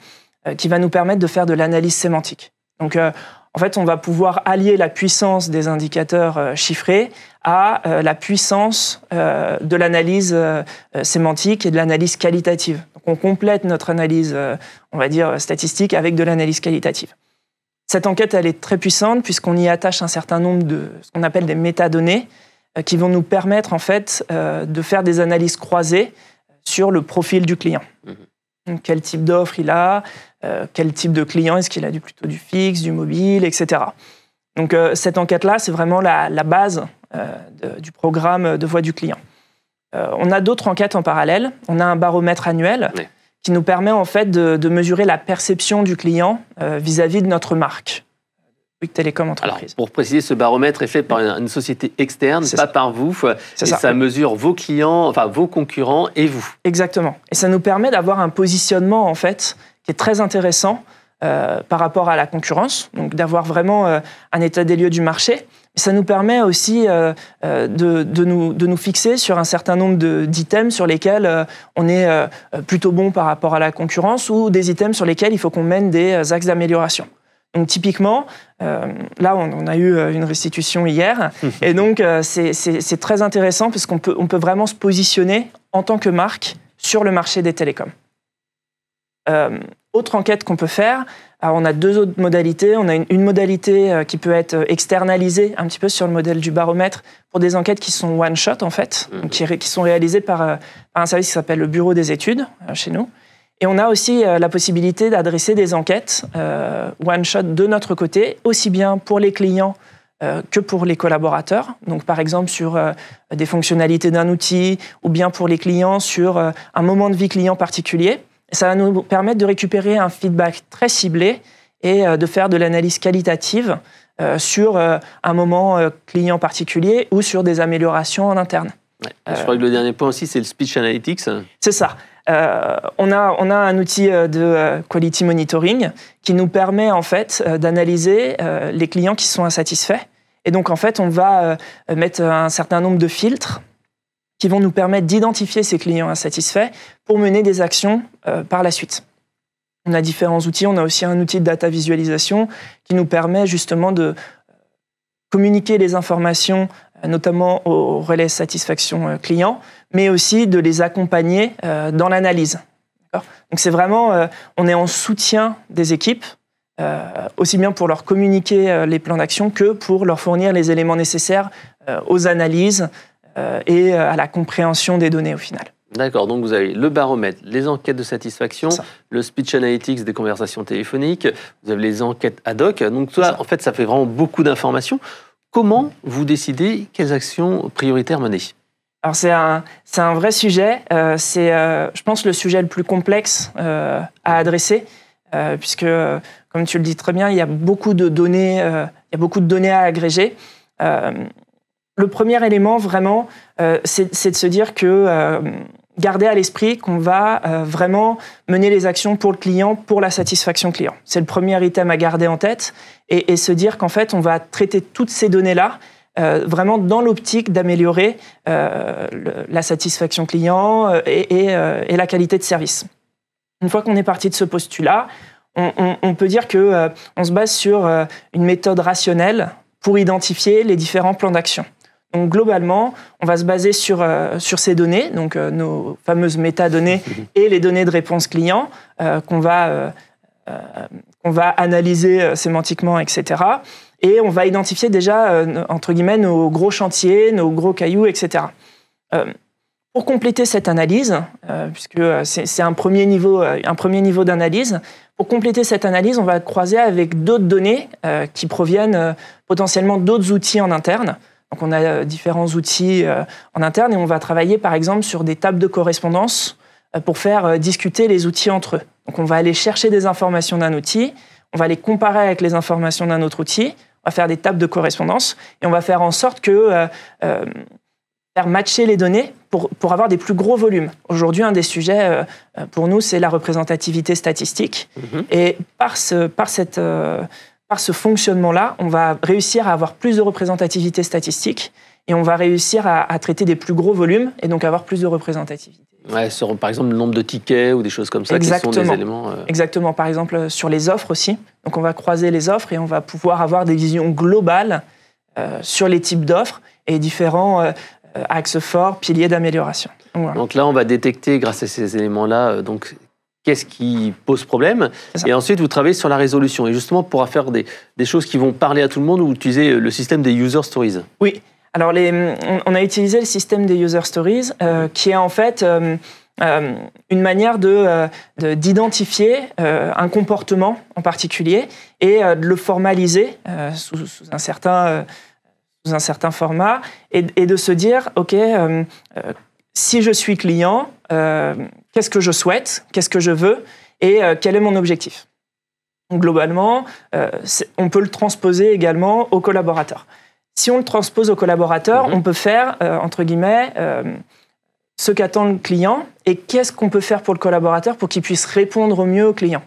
qui va nous permettre de faire de l'analyse sémantique. Donc, en fait, on va pouvoir allier la puissance des indicateurs chiffrés à la puissance de l'analyse sémantique et de l'analyse qualitative. Donc, on complète notre analyse, on va dire, statistique avec de l'analyse qualitative. Cette enquête, elle est très puissante puisqu'on y attache un certain nombre de ce qu'on appelle des métadonnées qui vont nous permettre en fait de faire des analyses croisées sur le profil du client. Donc, quel type d'offre il a, quel type de client, est-ce qu'il a plutôt du fixe, du mobile, etc. Donc cette enquête-là, c'est vraiment la base du programme de voix du client. On a d'autres enquêtes en parallèle. On a un baromètre annuel qui nous permet en fait de mesurer la perception du client vis-à-vis de notre marque. Bouygues Telecom Entreprise. Alors, pour préciser, ce baromètre est fait par une société externe, pas par vous. Et ça mesure vos clients, enfin vos concurrents et vous. Exactement. Et ça nous permet d'avoir un positionnement en fait qui est très intéressant par rapport à la concurrence, donc d'avoir vraiment un état des lieux du marché. Et ça nous permet aussi de nous fixer sur un certain nombre d'items sur lesquels on est plutôt bon par rapport à la concurrence ou des items sur lesquels il faut qu'on mène des axes d'amélioration. Donc typiquement, là on a eu une restitution hier, et donc c'est très intéressant parce qu'on peut vraiment se positionner en tant que marque sur le marché des télécoms. Autre enquête qu'on peut faire, alors on a deux autres modalités. On a une modalité qui peut être externalisée un petit peu sur le modèle du baromètre pour des enquêtes qui sont one-shot en fait, donc qui sont réalisées par un service qui s'appelle le Bureau des études chez nous. Et on a aussi la possibilité d'adresser des enquêtes one-shot de notre côté, aussi bien pour les clients que pour les collaborateurs. Donc par exemple sur des fonctionnalités d'un outil, ou bien pour les clients sur un moment de vie client particulier. Et ça va nous permettre de récupérer un feedback très ciblé et de faire de l'analyse qualitative sur un moment client particulier ou sur des améliorations en interne. Je crois que le dernier point aussi, c'est le speech analytics. C'est ça. On a un outil de quality monitoring qui nous permet en fait d'analyser les clients qui sont insatisfaits. Et donc en fait, on va mettre un certain nombre de filtres qui vont nous permettre d'identifier ces clients insatisfaits pour mener des actions par la suite. On a différents outils. On a aussi un outil de data visualisation qui nous permet justement de communiquer les informations, notamment au relais satisfaction client, mais aussi de les accompagner dans l'analyse. Donc c'est vraiment, on est en soutien des équipes, aussi bien pour leur communiquer les plans d'action que pour leur fournir les éléments nécessaires aux analyses et à la compréhension des données au final. D'accord, donc vous avez le baromètre, les enquêtes de satisfaction, le speech analytics des conversations téléphoniques, vous avez les enquêtes ad hoc. Donc ça, en fait, ça fait vraiment beaucoup d'informations. Comment vous décidez quelles actions prioritaires mener ? Alors c'est un vrai sujet. C'est, je pense, le sujet le plus complexe à adresser, puisque, comme tu le dis très bien, il y a beaucoup de données, à agréger. Le premier élément, vraiment, c'est de se dire que garder à l'esprit qu'on va vraiment mener les actions pour le client, pour la satisfaction client. C'est le premier item à garder en tête et se dire qu'en fait, on va traiter toutes ces données-là vraiment dans l'optique d'améliorer la satisfaction client et la qualité de service. Une fois qu'on est parti de ce postulat, on peut dire qu'on se base sur une méthode rationnelle pour identifier les différents plans d'action. Donc globalement, on va se baser sur ces données, donc nos fameuses métadonnées et les données de réponse client qu'on va analyser sémantiquement, etc. Et on va identifier déjà, entre guillemets, nos gros chantiers, nos gros cailloux, etc. Pour compléter cette analyse, puisque c'est un premier niveau d'analyse, pour compléter cette analyse, on va croiser avec d'autres données qui proviennent potentiellement d'autres outils en interne. Donc on a différents outils en interne et on va travailler par exemple sur des tables de correspondance pour faire discuter les outils entre eux. Donc on va aller chercher des informations d'un outil, on va les comparer avec les informations d'un autre outil, on va faire des tables de correspondance et on va faire en sorte que faire matcher les données pour avoir des plus gros volumes. Aujourd'hui, un des sujets pour nous, c'est la représentativité statistique. Et par ce fonctionnement-là, on va réussir à avoir plus de représentativité statistique et on va réussir à traiter des plus gros volumes et donc avoir plus de représentativité. Ouais, sur, par exemple, le nombre de tickets ou des choses comme ça. Exactement. Qui sont des éléments... Exactement. Par exemple, sur les offres aussi. Donc, on va croiser les offres et on va pouvoir avoir des visions globales sur les types d'offres et différents axes forts, piliers d'amélioration. Voilà. Donc là, on va détecter, grâce à ces éléments-là, qu'est-ce qui pose problème. Et ensuite, vous travaillez sur la résolution. Et justement, pour faire des choses qui vont parler à tout le monde, vous utilisez le système des user stories. Oui. Alors, on a utilisé le système des user stories, qui est en fait une manière d'identifier un comportement en particulier et de le formaliser sous un certain format et de se dire, OK, si je suis client, qu'est-ce que je souhaite, qu'est-ce que je veux et quel est mon objectif. Donc, globalement, on peut le transposer également aux collaborateurs. Si on le transpose aux collaborateurs, on peut faire, entre guillemets, ce qu'attend le client et qu'est-ce qu'on peut faire pour le collaborateur pour qu'il puisse répondre au mieux au client.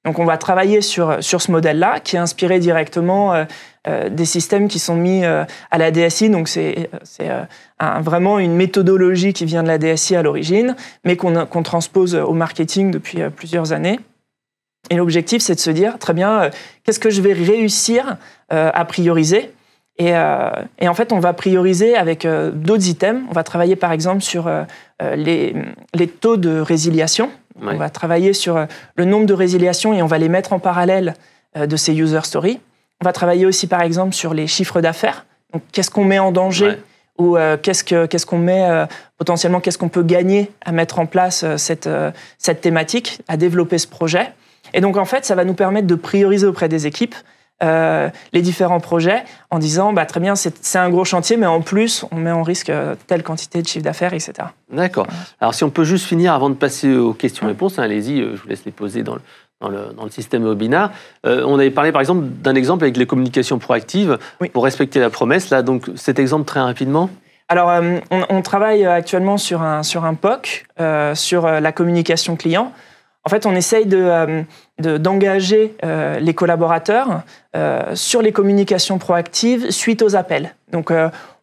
Donc, on va travailler sur ce modèle-là qui est inspiré directement des systèmes qui sont mis à la DSI. Donc, c'est vraiment une méthodologie qui vient de la DSI à l'origine, mais qu'on transpose au marketing depuis plusieurs années. Et l'objectif, c'est de se dire, très bien, qu'est-ce que je vais réussir à prioriser ? Et en fait, on va prioriser avec d'autres items. On va travailler, par exemple, sur les taux de résiliation. Ouais. On va travailler sur le nombre de résiliations et on va les mettre en parallèle de ces user stories. On va travailler aussi, par exemple, sur les chiffres d'affaires. Donc, qu'est-ce qu'on met en danger ou qu'est-ce qu'on met potentiellement, qu'est-ce qu'on peut gagner à mettre en place cette thématique, à développer ce projet. Et donc, en fait, ça va nous permettre de prioriser auprès des équipes les différents projets en disant très bien, c'est un gros chantier, mais en plus, on met en risque telle quantité de chiffre d'affaires, etc. D'accord. Alors, si on peut juste finir avant de passer aux questions-réponses, allez-y, je vous laisse les poser dans le système webinar. On avait parlé, par exemple, d'un exemple avec les communications proactives pour respecter la promesse. Là, donc, cet exemple, très rapidement. Alors, on travaille actuellement sur un POC, sur la communication client. En fait, on essaye d'engager les collaborateurs sur les communications proactives suite aux appels. Donc,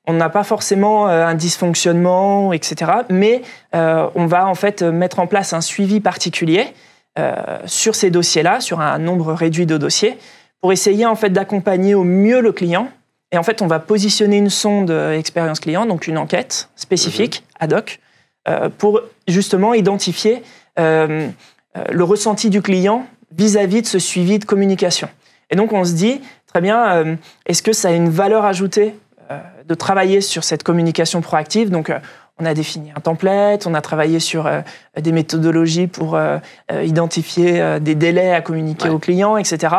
on n'a pas forcément un dysfonctionnement, etc. Mais on va en fait mettre en place un suivi particulier sur ces dossiers-là, sur un nombre réduit de dossiers, pour essayer en fait d'accompagner au mieux le client. Et en fait, on va positionner une sonde expérience client, donc une enquête spécifique, ad hoc, pour justement identifier le ressenti du client vis-à-vis de ce suivi de communication. Et donc, on se dit, très bien, est-ce que ça a une valeur ajoutée de travailler sur cette communication proactive ? Donc, on a défini un template, on a travaillé sur des méthodologies pour identifier des délais à communiquer aux clients, etc.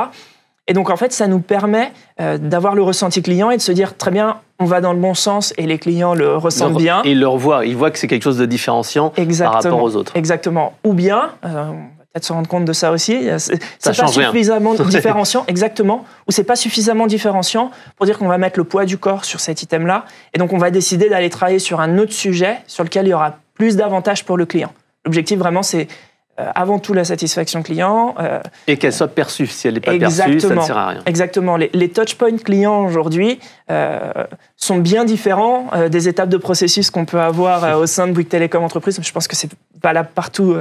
Et donc, en fait, ça nous permet d'avoir le ressenti client et de se dire, très bien, on va dans le bon sens et les clients le ressentent bien. Et ils le revoient, ils voient que c'est quelque chose de différenciant par rapport aux autres. Exactement. Ou bien, on va peut-être se rendre compte de ça aussi, c'est pas suffisamment différenciant, exactement, ou c'est pas suffisamment différenciant pour dire qu'on va mettre le poids du corps sur cet item-là. Et donc, on va décider d'aller travailler sur un autre sujet sur lequel il y aura plus d'avantages pour le client. L'objectif, vraiment, c'est avant tout la satisfaction client. Et qu'elle soit perçue. Si elle n'est pas perçue, ça ne sert à rien. Exactement. Les touchpoints clients aujourd'hui sont bien différents des étapes de processus qu'on peut avoir au sein de Bouygues Telecom Entreprises. Je pense que c'est valable partout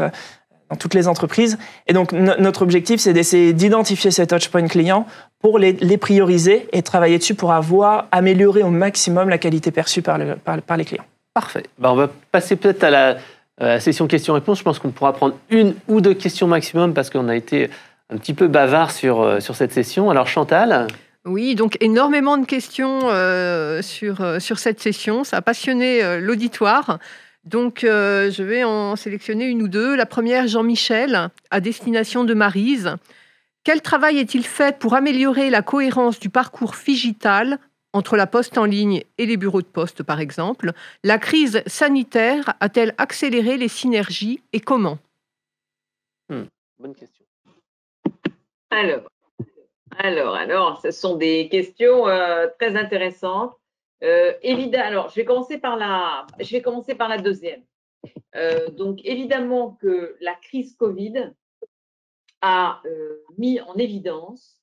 dans toutes les entreprises. Et donc, notre objectif, c'est d'essayer d'identifier ces touchpoints clients pour les prioriser et travailler dessus pour améliorer au maximum la qualité perçue par les clients. Parfait. On va passer peut-être à la session questions-réponses. Je pense qu'on pourra prendre une ou deux questions maximum parce qu'on a été un petit peu bavard sur cette session. Alors Chantal ? Oui, donc énormément de questions sur cette session. Ça a passionné l'auditoire. Donc je vais en sélectionner une ou deux. La première, Jean-Michel, à destination de Maryse. Quel travail est-il fait pour améliorer la cohérence du parcours phygital entre la poste en ligne et les bureaux de poste, par exemple? La crise sanitaire a-t-elle accéléré les synergies et comment? Bonne question. Alors, ce sont des questions très intéressantes. Évidemment, alors je vais commencer par la deuxième. Donc, évidemment que la crise Covid a mis en évidence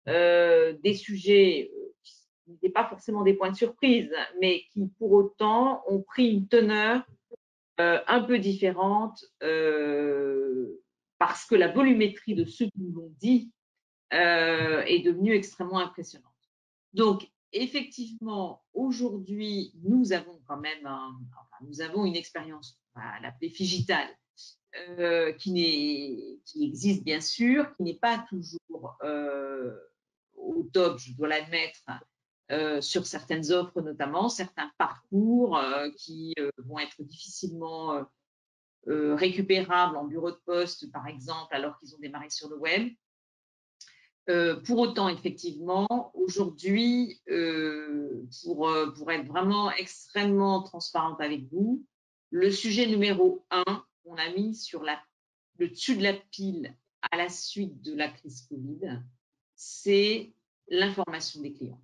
des sujets qui n'étaient pas forcément des points de surprise, mais qui pour autant ont pris une teneur un peu différente parce que la volumétrie de ce que nous l'ont dit est devenue extrêmement impressionnante. Donc, effectivement, aujourd'hui, nous avons quand même une expérience, on va l'appeler phygitale, qui existe bien sûr, qui n'est pas toujours au top, je dois l'admettre, sur certaines offres notamment, certains parcours qui vont être difficilement récupérables en bureau de poste, par exemple, alors qu'ils ont démarré sur le web. Pour autant, effectivement, aujourd'hui, pour être vraiment extrêmement transparente avec vous, le sujet numéro 1 qu'on a mis sur le dessus de la pile à la suite de la crise Covid, c'est l'information des clients.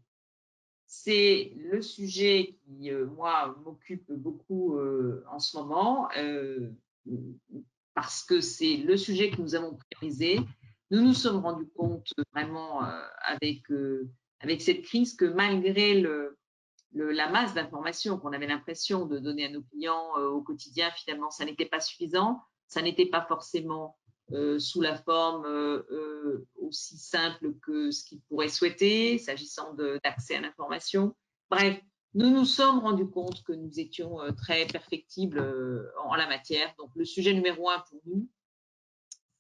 C'est le sujet qui, moi, m'occupe beaucoup en ce moment, parce que c'est le sujet que nous avons priorisé. Nous nous sommes rendus compte vraiment avec cette crise que malgré la masse d'informations qu'on avait l'impression de donner à nos clients au quotidien, finalement, ça n'était pas suffisant. Ça n'était pas forcément sous la forme aussi simple que ce qu'ils pourraient souhaiter, s'agissant d'accès à l'information. Bref, nous nous sommes rendus compte que nous étions très perfectibles en la matière. Donc, le sujet numéro 1 pour nous,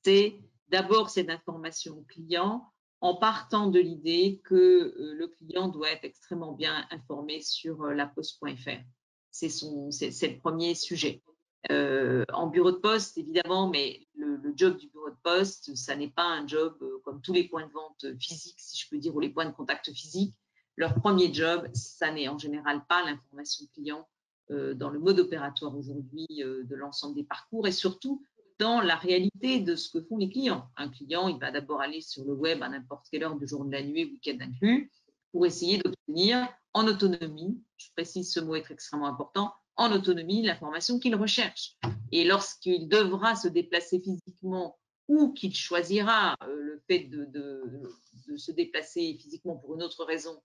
c'est d'abord cette information client en partant de l'idée que le client doit être extrêmement bien informé sur laposte.fr. C'est le premier sujet. En bureau de poste, évidemment, mais le job du bureau de poste, ça n'est pas un job comme tous les points de vente physiques, si je peux dire, ou les points de contact physiques. Leur premier job, ça n'est en général pas l'information client dans le mode opératoire aujourd'hui de l'ensemble des parcours et surtout dans la réalité de ce que font les clients. Un client, il va d'abord aller sur le web à n'importe quelle heure du jour de la nuit, week-end inclus, pour essayer d'obtenir en autonomie, je précise ce mot est extrêmement important, en autonomie l'information qu'il recherche. Et lorsqu'il devra se déplacer physiquement ou qu'il choisira le fait de se déplacer physiquement pour une autre raison,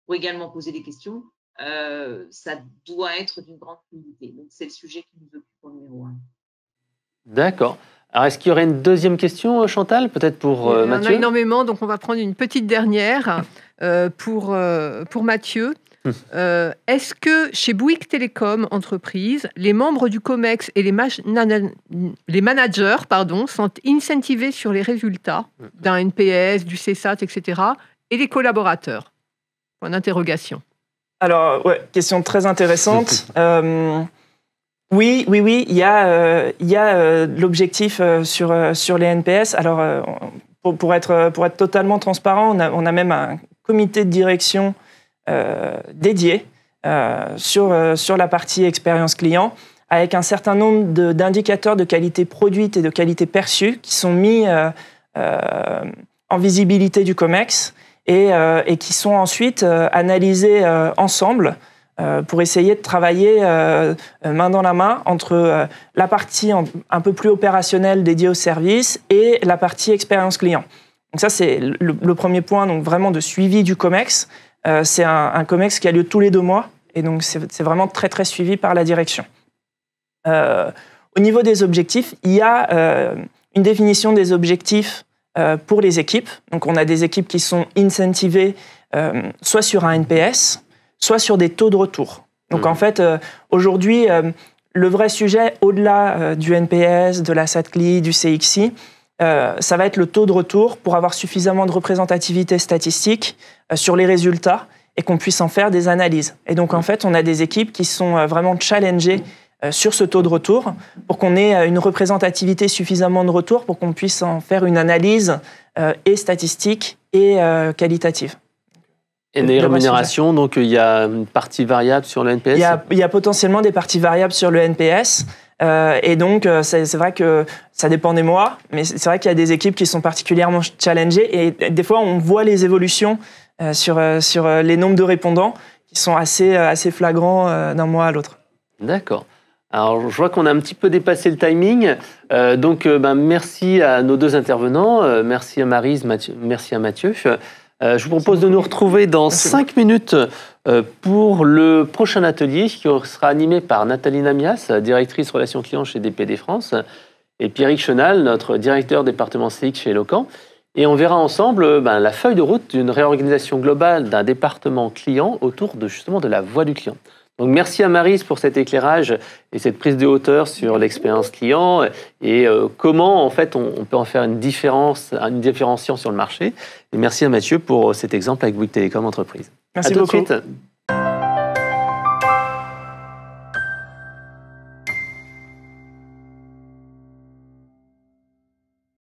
pour également poser des questions, ça doit être d'une grande fluidité. Donc, c'est le sujet qui nous occupe en numéro 1. D'accord. Alors, est-ce qu'il y aurait une deuxième question, Chantal, peut-être pour Mathieu ? Il y en a énormément, donc on va prendre une petite dernière pour Mathieu. Est-ce que chez Bouygues Télécom Entreprise, les membres du COMEX et les managers sont incentivés sur les résultats d'un NPS, du CSAT, etc. et les collaborateurs ? Point d'interrogation. Alors, ouais, question très intéressante. Oui, il y a l'objectif sur les NPS. Alors, pour être totalement transparent, on a même un comité de direction dédié sur la partie expérience client, avec un certain nombre d'indicateurs de qualité produite et de qualité perçue qui sont mis en visibilité du COMEX et qui sont ensuite analysés ensemble pour essayer de travailler main dans la main entre la partie un peu plus opérationnelle dédiée au service et la partie expérience client. Donc ça, c'est le premier point, donc vraiment de suivi du COMEX. C'est un COMEX qui a lieu tous les 2 mois, et donc c'est vraiment très, très suivi par la direction. Au niveau des objectifs, il y a une définition des objectifs pour les équipes. Donc on a des équipes qui sont incentivées soit sur un NPS, soit sur des taux de retour. Donc en fait, aujourd'hui, le vrai sujet, au-delà du NPS, de la SATCLI, du CXI, ça va être le taux de retour pour avoir suffisamment de représentativité statistique sur les résultats et qu'on puisse en faire des analyses. Et donc en fait, on a des équipes qui sont vraiment challengées sur ce taux de retour pour qu'on ait une représentativité suffisamment de retour pour qu'on puisse en faire une analyse et statistique et qualitative. Et les rémunérations, donc il y a une partie variable sur le NPS ? Il y a potentiellement des parties variables sur le NPS. Et donc, c'est vrai que ça dépend des mois, mais c'est vrai qu'il y a des équipes qui sont particulièrement challengées. Et des fois, on voit les évolutions sur les nombres de répondants qui sont assez flagrants d'un mois à l'autre. D'accord. Alors, je vois qu'on a un petit peu dépassé le timing. Donc, merci à nos 2 intervenants. Merci à Maryse, merci à Mathieu. Je vous propose de nous retrouver dans 5 minutes pour le prochain atelier qui sera animé par Nathalie Namias, directrice relations clients chez DPD France, et Pierrick Chenal, notre directeur département CX chez Eloquent. Et on verra ensemble la feuille de route d'une réorganisation globale d'un département client autour justement de la voix du client. Donc merci à Maryse pour cet éclairage et cette prise de hauteur sur l'expérience client et comment en fait on peut en faire une différenciation sur le marché. Et merci à Mathieu pour cet exemple avec Bouygues Télécom Entreprise. Merci à tout beaucoup. de suite.